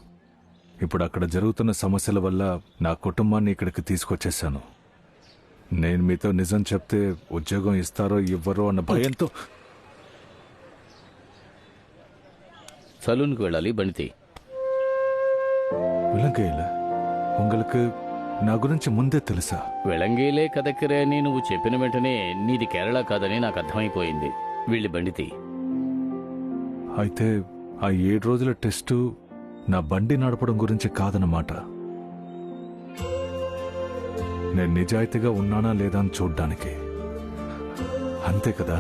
ఇప్పుడు అక్కడ జరుగుతున్న సమస్యల వల్ల నా కుటుంబాన్ని ఇక్కడికి తీసుకొచ్చేశాను. నేను మీతో నిజం చెప్తే ఉద్యోగం ఇస్తారో ఇవ్వరో అన్న భయంతో.
సలూన్కి వెళ్ళాలి, బండితి.
విలంకయ్యల உங்களுக்கு నా గురించి ముందే తెలుసా?
వెళంగేలే కదక్కరే అని నువ్వు చెప్పిన వెంటనే నీది కేరళ కాదని నాకు అర్థమైపోయింది. వెళ్ళి బండితి.
అయితే ఆ 7 రోజుల టెస్టు నా బండి నడపడం గురించి కాదన్నమాట. నేను నిజాయితీగా ఉన్నానా లేదా అని చూడ్డానికి. అంతే కదా?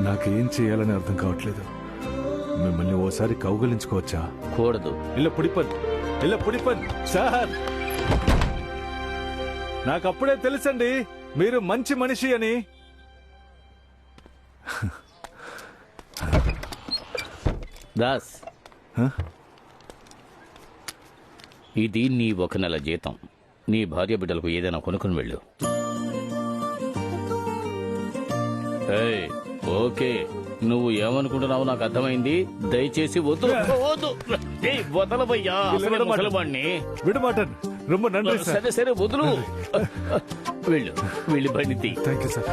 నాకేం చేయాలని అర్థం కావట్లేదు. మిమ్మల్ని ఓసారి కౌగలించుకోవచ్చా?
కూడదు.
ఇలా పుడిపన్ సార్, నాకప్పుడే తెలుసండి మీరు మంచి మనిషి అని.
దాస్, ఇది నీ 1 నెల జీతం. నీ భార్య బిడ్డలకు ఏదైనా కొనుక్కుని వెళ్ళు. ఓకే, నువ్వు ఏమనుకుంటున్నావు నాకు అర్థమైంది. దయచేసి వద్దు. వదలబయ్యా, సరే సరే వదులు. వెళ్ళు, వెళ్ళి బండి.
Thank you sir.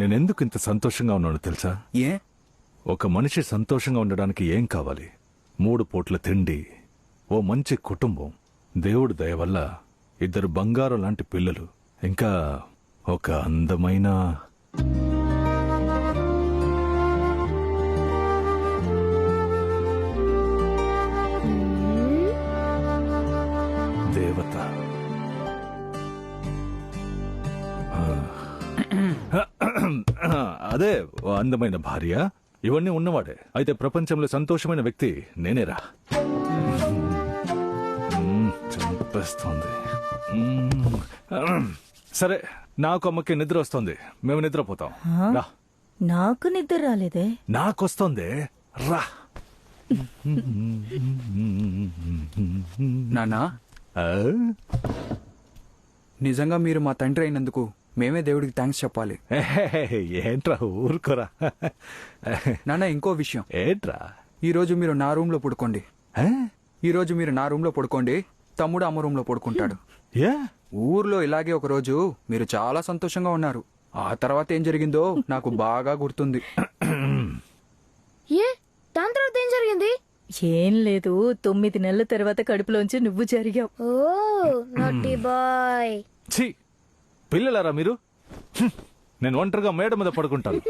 నేనెందుకు ఇంత సంతోషంగా ఉన్నాను తెలుసా?
ఏ?
ఒక మనిషి సంతోషంగా ఉండడానికి ఏం కావాలి? 3 పూట్ల తిండి, ఓ మంచి కుటుంబం, దేవుడి దయ వల్ల 2 బంగారం లాంటి పిల్లలు, ఇంకా ఒక అందమైన దేవత. అదే ఓ అందమైన భార్య, ఇవన్నీ ఉన్నవాడే. అయితే ప్రపంచంలో సంతోషమైన వ్యక్తి నేనేరా. చంపేస్తోంది. సరే, నాకు అమ్మకి నిద్ర వస్తుంది, మేము నిద్రపోతాం. రా.
నాకు నిద్ర రాలేదే.
నాకొస్తుంది, రా.
నానా, నిజంగా మీరు మా తండ్రి అయినందుకు మేమే దేవుడికి థ్యాంక్స్ చెప్పాలి.
ఏంట్రా ఊరుకోరా.
నాన్న ఇంకో విషయం.
ఏంట్రా?
ఈరోజు మీరు నా రూమ్లో పడుకోండి. ఈరోజు మీరు నా రూమ్లో పడుకోండి, తమ్ముడు అమ్మ రూమ్లో పడుకుంటాడు. ఊర్లో ఇలాగే ఒక రోజు మీరు చాలా సంతోషంగా ఉన్నారు. ఆ తర్వాత ఏం జరిగిందో నాకు బాగా గుర్తుంది.
ఏ దాని తర్వాత ఏం జరిగింది?
ఏం లేదు, 9 నెలల తర్వాత కడుపులోంచి నువ్వు జరిగావు.
ఓ నాటి బాయ్.
ఛీ, పిల్లలారా మీరు? నేను ఒంటరిగా మేడ మీద పడుకుంటాను.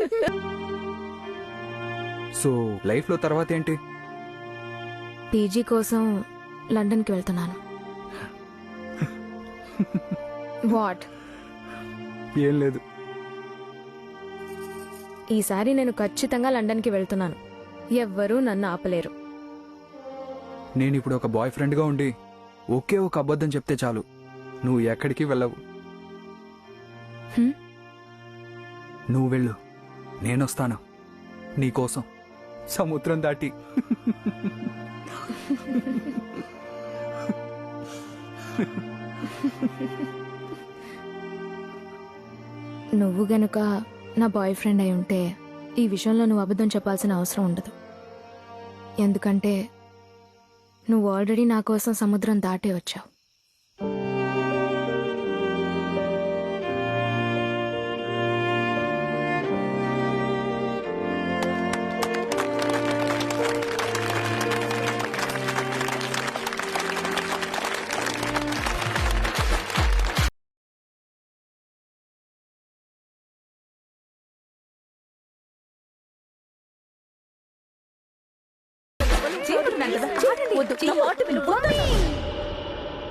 సో లైఫ్లో తర్వాత ఏంటి?
పీజీ కోసం లండన్కి వెళ్తున్నాను. వాట్?
ఏం లేదు.
ఈసారి నేను ఖచ్చితంగా లండన్కి వెళ్తున్నాను. ఎవ్వరూ నన్ను ఆపలేరు.
నేను ఇప్పుడు ఒక బాయ్ ఫ్రెండ్గా ఉండి ఒకే ఒక అబద్ధం చెప్తే చాలు, నువ్వు ఎక్కడికి వెళ్ళవు. నువ్వు వెళ్ళు, నేనొస్తాను నీకోసం సముద్రం దాటి.
నువ్వు గనుక నా బాయ్ ఫ్రెండ్ అయి ఉంటే ఈ విషయంలో నువ్వు అబద్ధం చెప్పాల్సిన అవసరం ఉండదు. ఎందుకంటే నువ్వు ఆల్రెడీ నా కోసం సముద్రం దాటే వచ్చావు.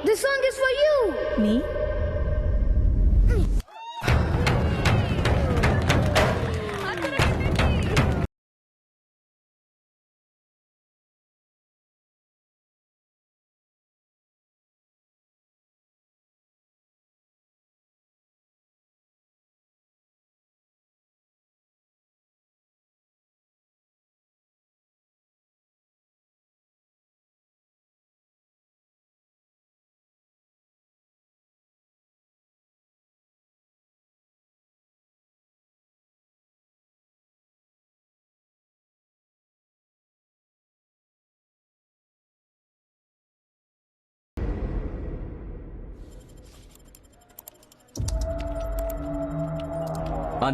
This song is for you.
Me?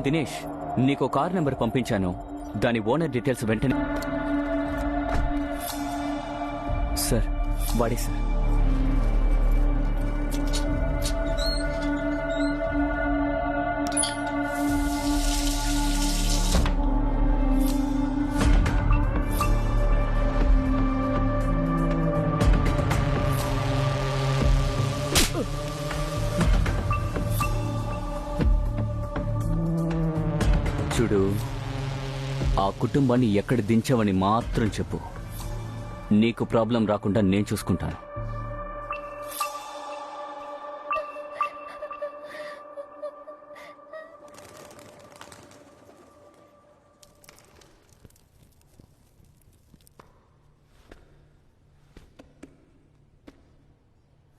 Dinesh, నీకు కార్ నెంబర్ పంపించాను, దాని ఓనర్ డీటెయిల్స్ వెంటనే. సార్, వాడే సార్. చూడు, ఆ కుటుంబాన్ని ఎక్కడ దించావని మాత్రం చెప్పు. నీకు ప్రాబ్లం రాకుండా నేను చూసుకుంటాను.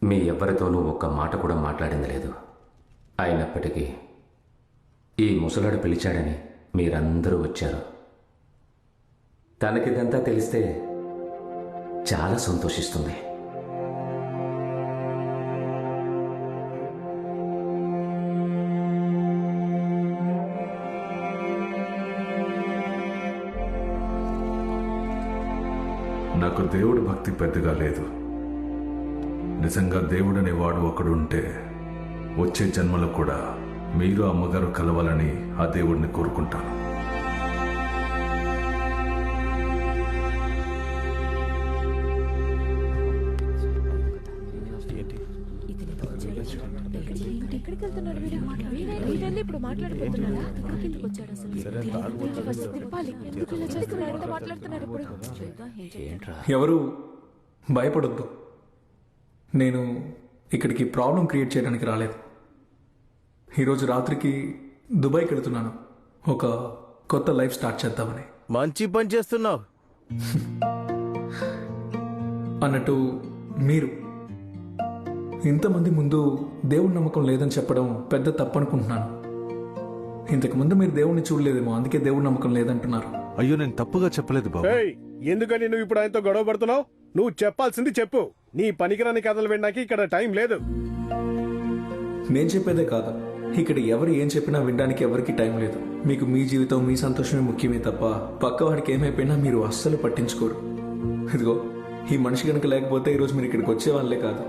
మీ ఎవరితోనూ ఒక్క మాట కూడా మాట్లాడింది లేదు. అయినప్పటికీ ఈ ముసలాడు పిలిచాడని మీరందరూ వచ్చారు. తనకిదంతా తెలిస్తే చాలా సంతోషిస్తుంది.
నాకు దేవుడి భక్తి పెద్దగా లేదు. నిజంగా దేవుడనేవాడు ఒకడుంటే వచ్చే జన్మలో కూడా మీరు అమ్మగారు కలవాలని ఆ దేవుడిని కోరుకుంటాను.
ఎవరు భయపడొద్దు. నేను ఇక్కడికి ప్రాబ్లం క్రియేట్ చేయడానికి రాలేదు. ఈరోజు రాత్రికి దుబాయ్కి వెళుతున్నాను, ఒక కొత్త లైఫ్ స్టార్ట్ చేద్దామని.
మంచి పని చేస్తున్నావు.
అన్నట్టు మీరు
ఇంతమంది ముందు దేవుడి నమ్మకం లేదని చెప్పడం పెద్ద తప్పు అనుకుంటున్నాను. ఇంతకుముందు మీరు దేవుడిని చూడలేదేమో, అందుకే దేవుడి నమ్మకం లేదంటున్నారు.
అయ్యో, నేను తప్పుగా చెప్పలేదు బాబు.
ఏయ్, ఎందుకని నువ్వు ఇప్పుడు ఆయనతో గొడవ పడుతున్నావు? నువ్వు చెప్పాల్సింది చెప్పు. నీ పనికిరాని కథలు వినడానికి ఇక్కడ టైం లేదు.
నేను చెప్పేదే కాదు, ఇక్కడ ఎవరు ఏం చెప్పినా వినడానికి ఎవరికి టైం లేదు. మీకు మీ జీవితం, మీ సంతోషమే ముఖ్యమే తప్ప పక్కవాడికి ఏమైపోయినా మీరు అస్సలు పట్టించుకోరు. ఇదిగో, ఈ మనిషి కనుక లేకపోతే ఈరోజు మీరు ఇక్కడికి వచ్చే వాళ్ళే కాదు,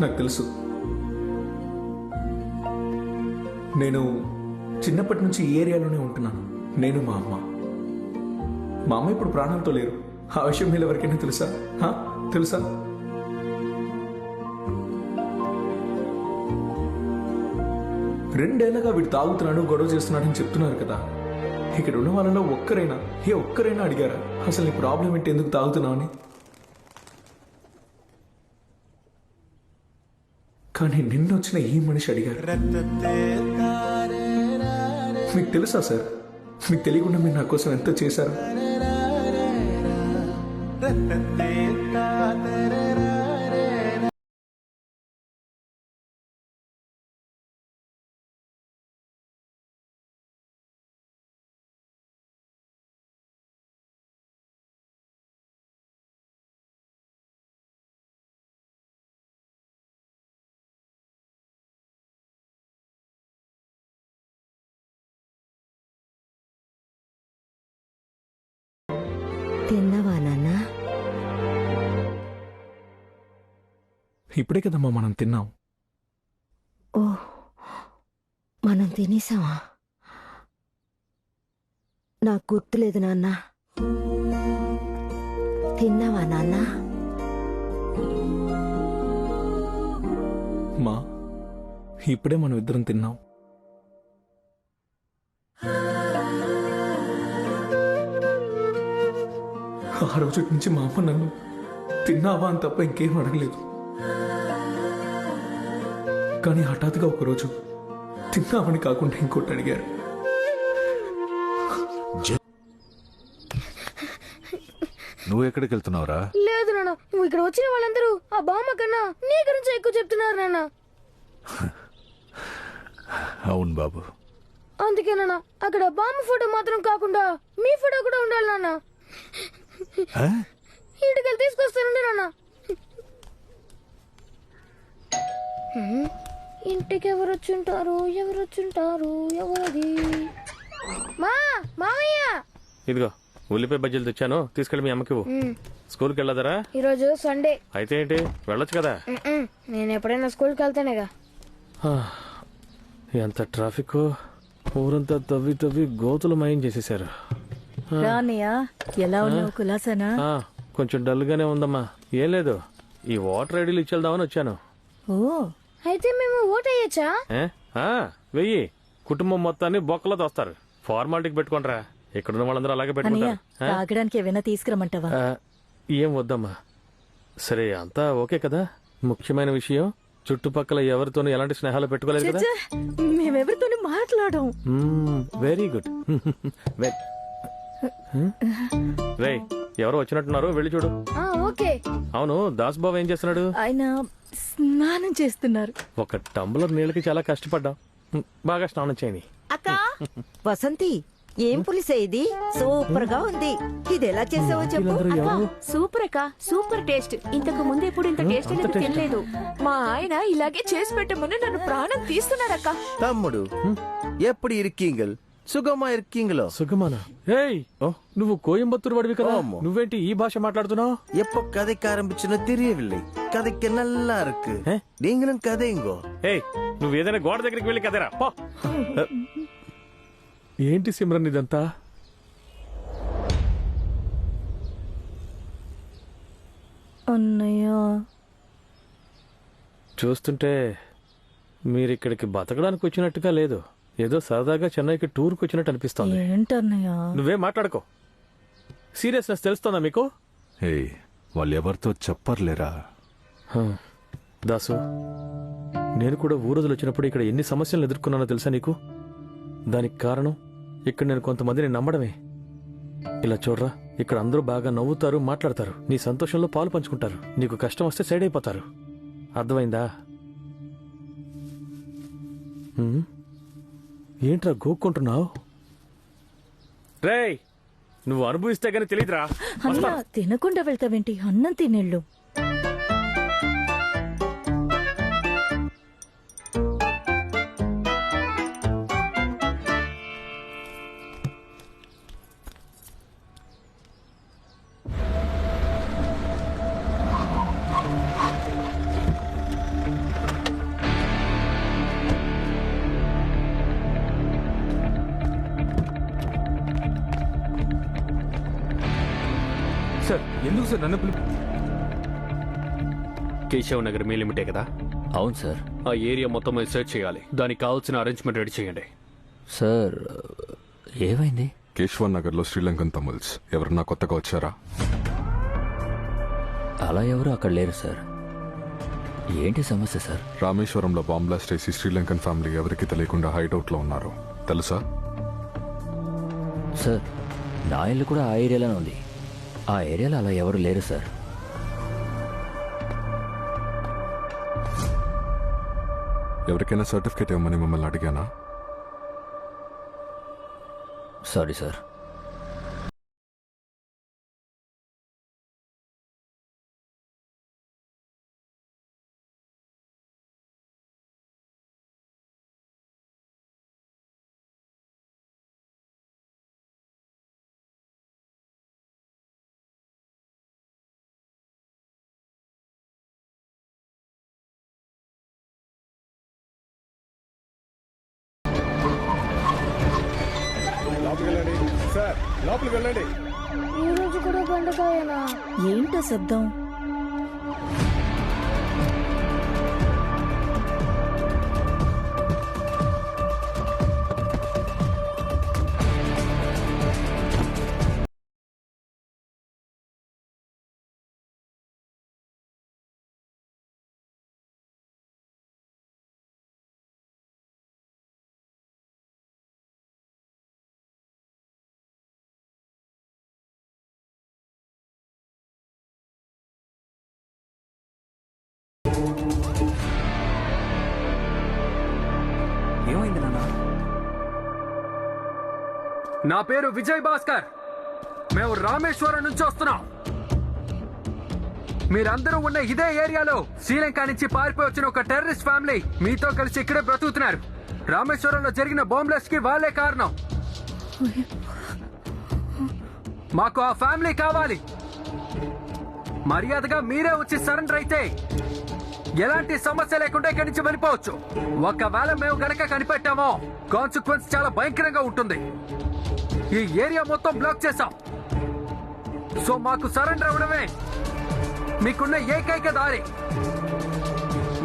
నాకు తెలుసు. నేను చిన్నప్పటి నుంచి ఈ ఏరియాలోనే ఉంటున్నాను. నేను మా అమ్మ ఇప్పుడు ప్రాణాలతో లేరు. ఆ విషయం మీరు ఎవరికైనా తెలుసా? తెలుసా? రెండేళ్లగా వీడు తాగుతున్నాడు, గొడవ చేస్తున్నాడు అని చెప్తున్నారు కదా. ఇక్కడ ఉన్న వాళ్ళలో ఒక్కరైనా అడిగారా అసలు నీ ప్రాబ్లం ఏంటి, ఎందుకు తాగుతున్నావు అని? కానీ నిన్న వచ్చిన ఈ మనిషి అడిగారు. మీకు తెలుసా సార్, మీకు తెలియకుండా మీరు నా కోసం ఎంత చేశారు?
తిన్నావా నాన్న?
ఇప్పుడే కదమ్మా మనం తిన్నాం.
ఓ, మనం తినేసావా? నాకు గుర్తులేదు నాన్న. తిన్నావా నాన్న?
మా ఇప్పుడే మనం ఇద్దరం తిన్నాం. ఆ రోజు నుంచి మా అమ్మ నన్ను తిన్నావా అని తప్ప ఇంకేం అడగలేదు. కానీ హఠాత్తుగా ఒకరోజు తిన్నామని కాకుండా ఇంకోటి అడిగారు.
నువ్వు ఎక్కడికి వెళ్తున్నావురా?
లేదు నాన్న, నువ్వు ఇక్కడ వచ్చిన వాళ్ళందరూ ఆ బామ్మ కన్నా నీ గురించి ఎక్కువ చెప్తున్నారు నాన్న.
అవును బాబు.
అందుకే నాన్న, అక్కడ బామ్మ ఫోటో మాత్రం కాకుండా మీ ఫోటో కూడా ఉండాలి నాన్న. ఇంటికి తీసుకొస్తానండి నాన్న. ఇంటికి ఎవరొచ్చుంటారు, ఎవరది? మామయ్య,
ఇదిగో ఉల్లిపాయ బజ్జీలు తెచ్చాను, తీసుకెళ్ళి మీ అమ్మకి స్కూల్కి వెళ్ళదరా?
ఈరోజు సండే.
అయితే ఏంటి, వెళ్ళొచ్చు కదా.
నేను ఎప్పుడైనా స్కూల్కి వెళ్తానేగా.
ఎంత ట్రాఫిక్, ఊరంతా తవ్వి గోతులు మయం చేసేసారు.
ఎలా ఉన్నావు కులాసనా?
కొంచెం డల్ గానే ఉందమ్మా. ఏం లేదు, ఈ ఓటర్ ఐడీలు ఇచ్చేద్దామని వచ్చాను.
ఓ,
అయితే మేము ఓట్ అయ్యొచ్చా?
వెయ్యి. కుటుంబం మొత్తాన్ని బొక్కలో తోస్తారు. ఫార్మాలిటీకి పెట్టుకుంటారా, ఇక్కడున్న వాళ్ళందరూ అలాగే పెట్టుకుంటారు.
తాగడానికి ఏమైనా తీసుకురమ్మంటావా?
ఏం వద్దమ్మా. సరే, అంతా ఓకే కదా. ముఖ్యమైన విషయం, చుట్టుపక్కల ఎవరితోనూ ఎలాంటి స్నేహాలు పెట్టుకోలేదు కదా.
మేమెవరితోనూ మాట్లాడం.
Very good. రే, ఎవరో వచ్చినట్టున్నారు, వెళ్ళి చూడు.
ఓకే.
అవును, దాస్ బాబు ఏం చేస్తున్నాడు?
ఆయన స్నానం చేస్తున్నారు.
ఒక టంబ్లర్ నీళ్ళకి చాలా కష్టపడ్డాం, బాగా స్నానం చేయని.
అక్క వసంతి, ఏం పులిసే ఇది? సూపర్ గా ఉంది. ఇది ఎలా చేసావో చెప్పు.
సూపర్ అక్క, సూపర్ టేస్ట్. ఇంతకు ముందు ఎప్పుడు ఇంత టేస్ట్ అనేది తినలేదు.
మా ఆయన ఇలాగే చేసి పెట్టమని నన్ను ప్రాణం తీస్తున్నాడక్క.
తమ్ముడు ఎప్పుడు ఇరికింగల్ సుగమా ఇరికింగలో
సుగమానా? ఏయ్, నువ్వు కోయంబత్తూరు వాడివి కదా, నువ్వేంటి ఈ భాష మాట్లాడుతున్నావు?
எப்போ கதைக்கு ஆரம்பிச்சுன்னு தெரியவில்லை. கதைக்கு நல்லா இருக்கு. நீங்களும் கதைங்கோ.
ఏయ్, నువ్వు ఏదైనా గోడ దగ్గరికి వెళ్ళి కదరా. ఏంటి సిమ్రన్ ఇదంతా?
అన్నయ్య,
చూస్తుంటే మీరిక్కడికి బతకడానికి వచ్చినట్టుగా లేదు, ఏదో సరదాగా చెన్నైకి టూర్కి వచ్చినట్టు అనిపిస్తోంది.
ఏంటన్నయ్య?
నువ్వేం మాట్లాడుకో. సీరియస్నెస్ తెలుస్తోందా మీకు?
వాళ్ళు ఎవరితో చెప్పర్లేరా?
దాసు, నేను కూడా ఊరోజులు వచ్చినప్పుడు ఇక్కడ ఎన్ని సమస్యలను ఎదుర్కొన్నానో తెలుసా నీకు? దానికి కారణం ఇక్కడ నేను కొంతమందిని నమ్మడమే. ఇలా చూడరా, ఇక్కడ అందరూ బాగా నవ్వుతారు, మాట్లాడతారు, నీ సంతోషంలో పాలు పంచుకుంటారు. నీకు కష్టం వస్తే సైడ్ అయిపోతారు. అర్థమైందా? ఏంట్రా గోక్కుంటున్నావు? రేయ్, నువ్వు అనుభవిస్తే గానీ తెలియదురా.
అన్నా తినకుండా వెళ్తావేంటి? అన్నం తినేళ్ళు.
సార్ ఎందుకు సార్ నన్ను
కేశవ్ నగర్ మీ లిమిటే కదా?
అవును సార్.
ఆ ఏరియా మొత్తం మేము సెర్చ్ చేయాలి. దానికి కావాల్సిన అరేంజ్మెంట్ రెడీ చేయండి.
సార్ ఏమైంది?
కేశవ నగర్లో శ్రీలంకన్ తమిళ్స్ ఎవరన్నా కొత్తగా వచ్చారా?
అలా ఎవరు అక్కడ లేరు సార్. ఏంటి సమస్య సార్?
రామేశ్వరంలో బాంబ్ బ్లాస్ట్ చేసి శ్రీలంకన్ ఫ్యామిలీ ఎవరికి తెలియకుండా హైడౌట్లో ఉన్నారు, తెలుసా?
సార్ నా ఇల్లు కూడా ఆ ఏరియాలోనే ఉంది. ఆ ఏరియాలో అలా ఎవరు లేరు సార్.
ఎవరికైనా సర్టిఫికేట్ ఇవ్వమని మిమ్మల్ని అడిగానా?
Sorry sir.
సార్ లోపలికి వెళ్ళండి.
ఈ రోజు కూడా బెండకాయనా?
ఏంటో శబ్దం?
ఏమైంది నాన్న?
నా పేరు విజయ్ భాస్కర్. మేము రామేశ్వరం నుంచి వస్తున్నాం. మీరందరూ ఉన్న ఇదే ఏరియాలో శ్రీలంక నుంచి పారిపోయి వచ్చిన ఒక టెర్రరిస్ట్ ఫ్యామిలీ మీతో కలిసి ఇక్కడే బ్రతుకుతున్నారు. రామేశ్వరంలో జరిగిన బాంబ్లాస్ట్ కి వాళ్ళే కారణం. మాకు ఆ ఫ్యామిలీ కావాలి. మర్యాదగా మీరే వచ్చి సరెండర్ అయితే ఎలాంటి సమస్య లేకుండా ఇక్కడి నుంచి వెళ్ళిపోవచ్చు. ఒకవేళ మేము గనక కనిపెట్టామో కాన్సిక్వెన్స్ చాలా భయంకరంగా ఉంటుంది. ఈ ఏరియా మొత్తం బ్లాక్ చేశాం. సో మాకు సరెండర్ అవ్వడమే మీకున్న ఏకైక దారి.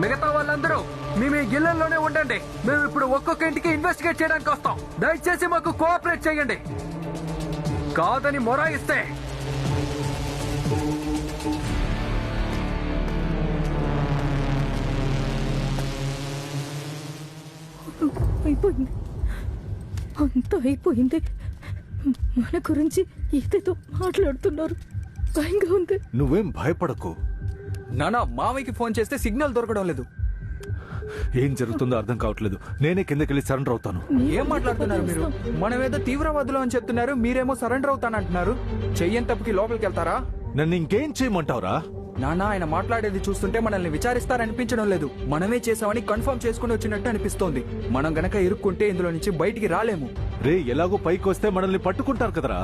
మిగతా వాళ్ళందరూ మీ ఇళ్లలోనే ఉండండి. మేము ఇప్పుడు ఒక్కొక్క ఇంటికి ఇన్వెస్టిగేట్ చేయడానికి వస్తాం. దయచేసి మాకు కోఆపరేట్ చేయండి. కాదని మొరాయిస్తే
అయిపోయింది. అంతా అయిపోయింది. మన గురించి ఏదేదో మాట్లాడుతున్నారు. భయంగా ఉంది.
నువ్వేం భయపడకు.
నానా మామయ్యకి ఫోన్ చేస్తే సిగ్నల్ దొరకడం లేదు.
ఏం జరుగుతుందో అర్థం కావట్లేదు. నేనే కిందకెళ్ళి సరెండర్ అవుతాను.
ఏం మాట్లాడుతున్నారు మీరు? మనమేదో తీవ్రవాదులు అని చెప్తున్నారు, మీరేమో సరెండర్ అవుతానంటున్నారు. చెయ్యని తప్పుకి లోపలికి వెళ్తారా?
నన్ను ఇంకేం చేయమంటావురా?
నానా ఆయన మాట్లాడేది చూస్తుంటే మనల్ని విచారిస్తారనిపించడం లేదు. మనమే చేసామని కన్ఫర్మ్ చేసుకుని వచ్చినట్టు అనిపిస్తోంది. మనం గనక ఇరుక్కుంటే ఇందులో నుంచి బయటికి రాలేము.
రే, ఎలాగో పైకి వస్తే మనల్ని పట్టుకుంటారు కదరా.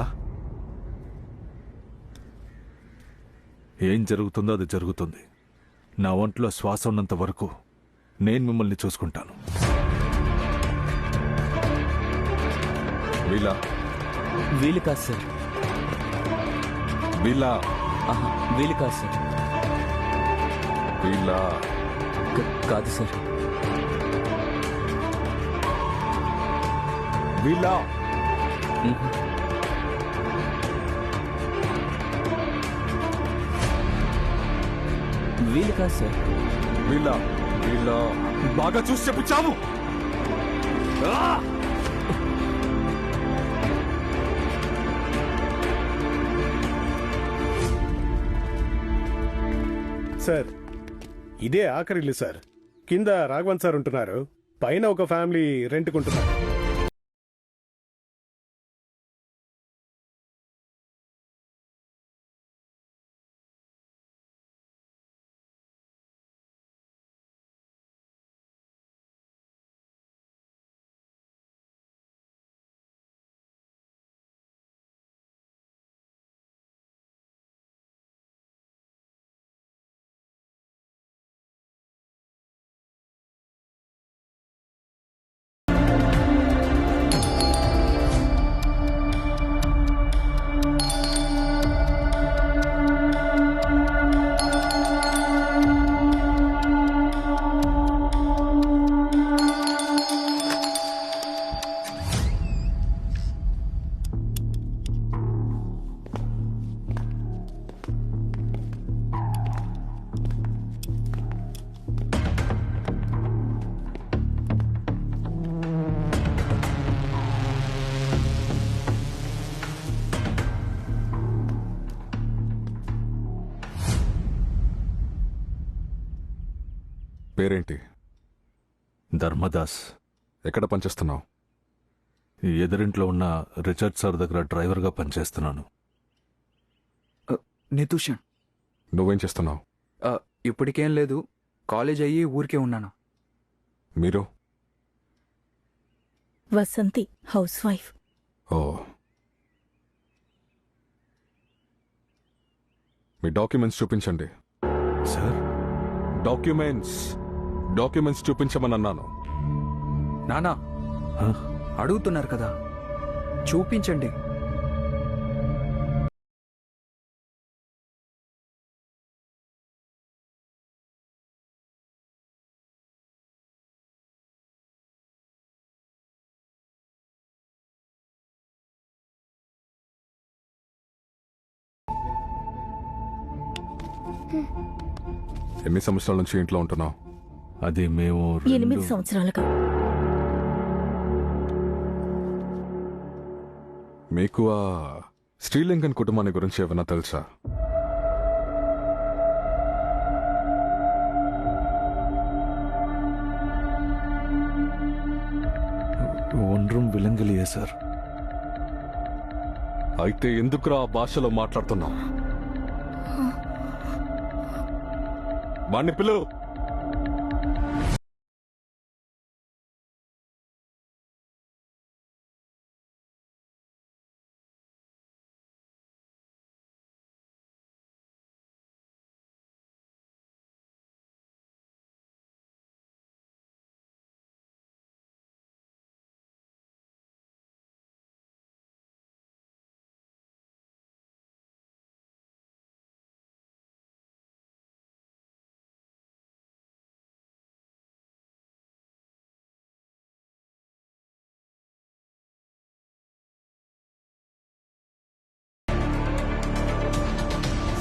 ఏం జరుగుతుందో అది జరుగుతుంది. నా ఒంట్లో శ్వాస ఉన్నంత వరకు నేను మిమ్మల్ని చూసుకుంటాను.
వీళ్ళ
వీలు కాదు సార్.
వీళ్ళ
వీలు కాదు సార్.
వీళ్ళ
కాదు సార్.
వీళ్ళ
వీలు కాదు సార్.
వీళ్ళ వీళ్ళ బాగా చూసి చెప్పు చావు.
సార్ ఇదే ఆఖరి ఇల్లు సార్. కింద రాఘవన్ సార్ ఉంటున్నారు. పైన ఒక ఫ్యామిలీ రెంట్కుంటున్నారు.
పేరేంటి?
ధర్మదాస్.
ఎక్కడ పనిచేస్తున్నావు?
ఈ ఎదురింట్లో ఉన్న రిచర్డ్ సార్ దగ్గర డ్రైవర్గా పనిచేస్తున్నాను.
నితూషన్.
నువ్వేం చేస్తున్నావు?
ఇప్పటికేం లేదు, కాలేజ్ అయ్యి ఊరికే ఉన్నాను.
మీరు?
Vasanthi, house wife.
ఓ, మీ డాక్యుమెంట్స్ చూపించండి.
సార్,
డాక్యుమెంట్స్ చూపించమని అన్నాను.
నానా అడుగుతున్నారు కదా, చూపించండి.
ఎన్ని సంవత్సరాల నుంచి ఇంట్లో ఉంటున్నావు?
అది మేము
8 సంవత్సరాలుగా.
మీకు ఆ శ్రీలంకన్ కుటుంబాన్ని గురించి ఏమైనా తెలుసా?
ఒండ్రం విలంగలియే సార్.
అయితే ఎందుకురా ఆ భాషలో మాట్లాడుతున్నావు? వాణ్ణి పిలువు.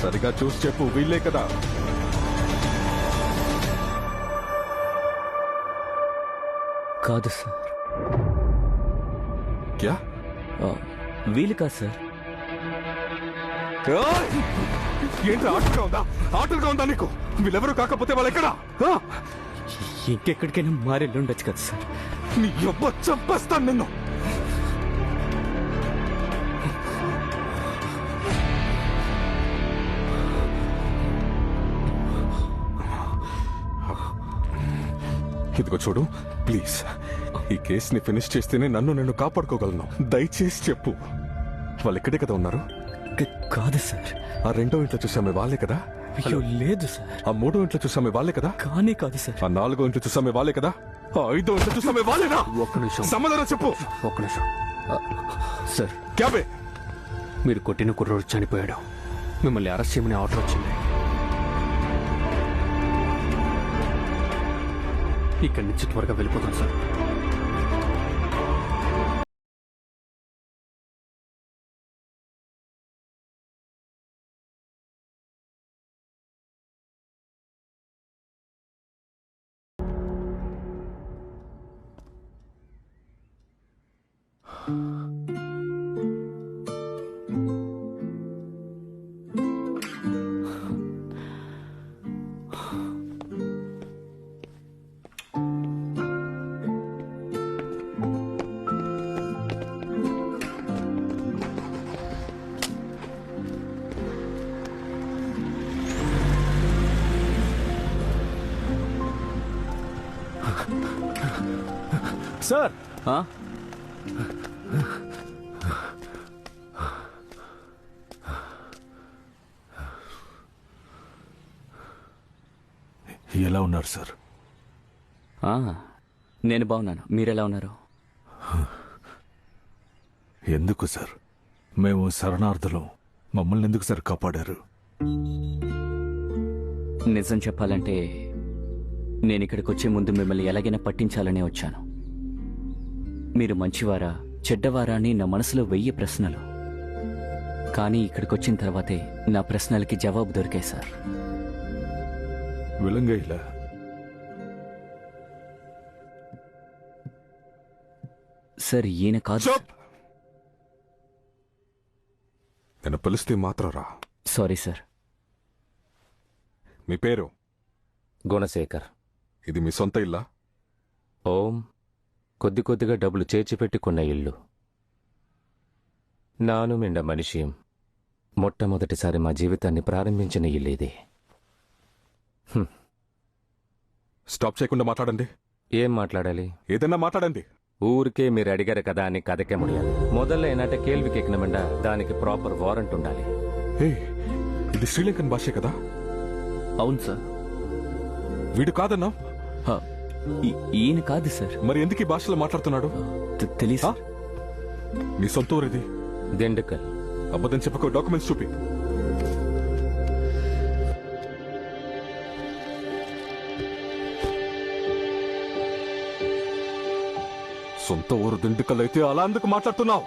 సరిగా చూసి చెప్పు, వీళ్ళే కదా?
కాదు సార్.
క్యా?
వీలు కాదు సార్.
ఏంటి ఆటలుగా ఉందా నీకు? వీళ్ళెవరు కాకపోతే వాళ్ళు ఎక్కడా?
ఇంకెక్కడికైనా మారెళ్ళుండొచ్చు కదా సార్.
నీ అబ్బ చంపేస్తాను నిన్ను. ఇదిగో చూడు, ప్లీజ్, ఈ కేసుని ఫినిష్ చేస్తేనే నన్ను కాపాడుకోగలను. దయచేసి చెప్పు, వాళ్ళు ఇక్కడే కదా ఉన్నారు?
కాదు సార్.
ఆ రెండో ఇంట్లో చూసామే వాళ్ళే కదా?
అయ్యో లేదు సార్.
ఆ మూడో ఇంట్లో చూసామే వాళ్ళే కదా?
కానీ కాదు సార్.
ఆ నాలుగో ఇంట్లో చూసామే వాళ్ళే కదా? ఆ ఐదో ఇంట్లో చూసామే వాళ్ళేనా?
ఒక్క నిమిషం,
సమాధానం చెప్పు.
ఒక్క నిమిషం సార్.
క్యాబే,
మీరు కొట్టిన కుర్రోడు చనిపోయాడు. మిమ్మల్ని అరెస్ట్ చేయమని ఆర్డర్ వచ్చింది. ఇక్కడి నుంచి త్వరగా వెళ్ళిపోతాం సార్.
సార్
ఎలా ఉన్నారు సార్?
నేను బాగున్నాను, మీరెలా ఉన్నారు?
ఎందుకు సార్? మేము శరణార్థులం. మమ్మల్ని ఎందుకు సార్ కాపాడారు?
నిజం చెప్పాలంటే నేను ఇక్కడికి వచ్చే ముందు మిమ్మల్ని ఎలాగైనా పట్టించాలనే వచ్చాను. మీరు మంచివారా చెడ్డవారా అని నా మనసులో 1000 ప్రశ్నలు. కానీ ఇక్కడికి వచ్చిన తర్వాతే నా ప్రశ్నలకి జవాబు దొరికాయి సార్.
విలంగైలా
సార్ ఈయన కాదు.
నేను పిలిస్తే మాత్రం రా.
Sorry sir.
మీ పేరు?
గుణశేఖర్.
ఇది మీ సొంత ఇల్లా?
ఓం కొద్ది కొద్దిగా డబ్బులు చేర్చిపెట్టి కొన్న ఇల్లు. నాను మిండ మనిషియం మొట్టమొదటిసారి మా జీవితాన్ని ప్రారంభించిన ఇల్లు ఇది.
స్టాప్ చేయకుండా మాట్లాడండి.
ఏం మాట్లాడాలి?
ఏదైనా మాట్లాడండి.
ఊరికే మీరు అడిగారు కదా అని కథకే ముడియాలి. మొదల్లో ఏనంటే కేள்వి కెక్కినమండ దానికి ప్రాపర్ వారెంట్ ఉండాలి.
ఇది శ్రీలంకన్ భాషే కదా?
అవును సార్.
వీడు కాదన్నా?
ఈయన కాదు సార్.
మరి ఎందుకు ఈ భాషలో మాట్లాడుతున్నాడు?
తెలీసా?
నీ సొంత ఊరిది?
దిండుకల్.
అబద్ధం చెప్పక డాక్యుమెంట్స్ చూపి. సొంత ఊరు దిండుకల్ అయితే అలా ఎందుకు మాట్లాడుతున్నావు?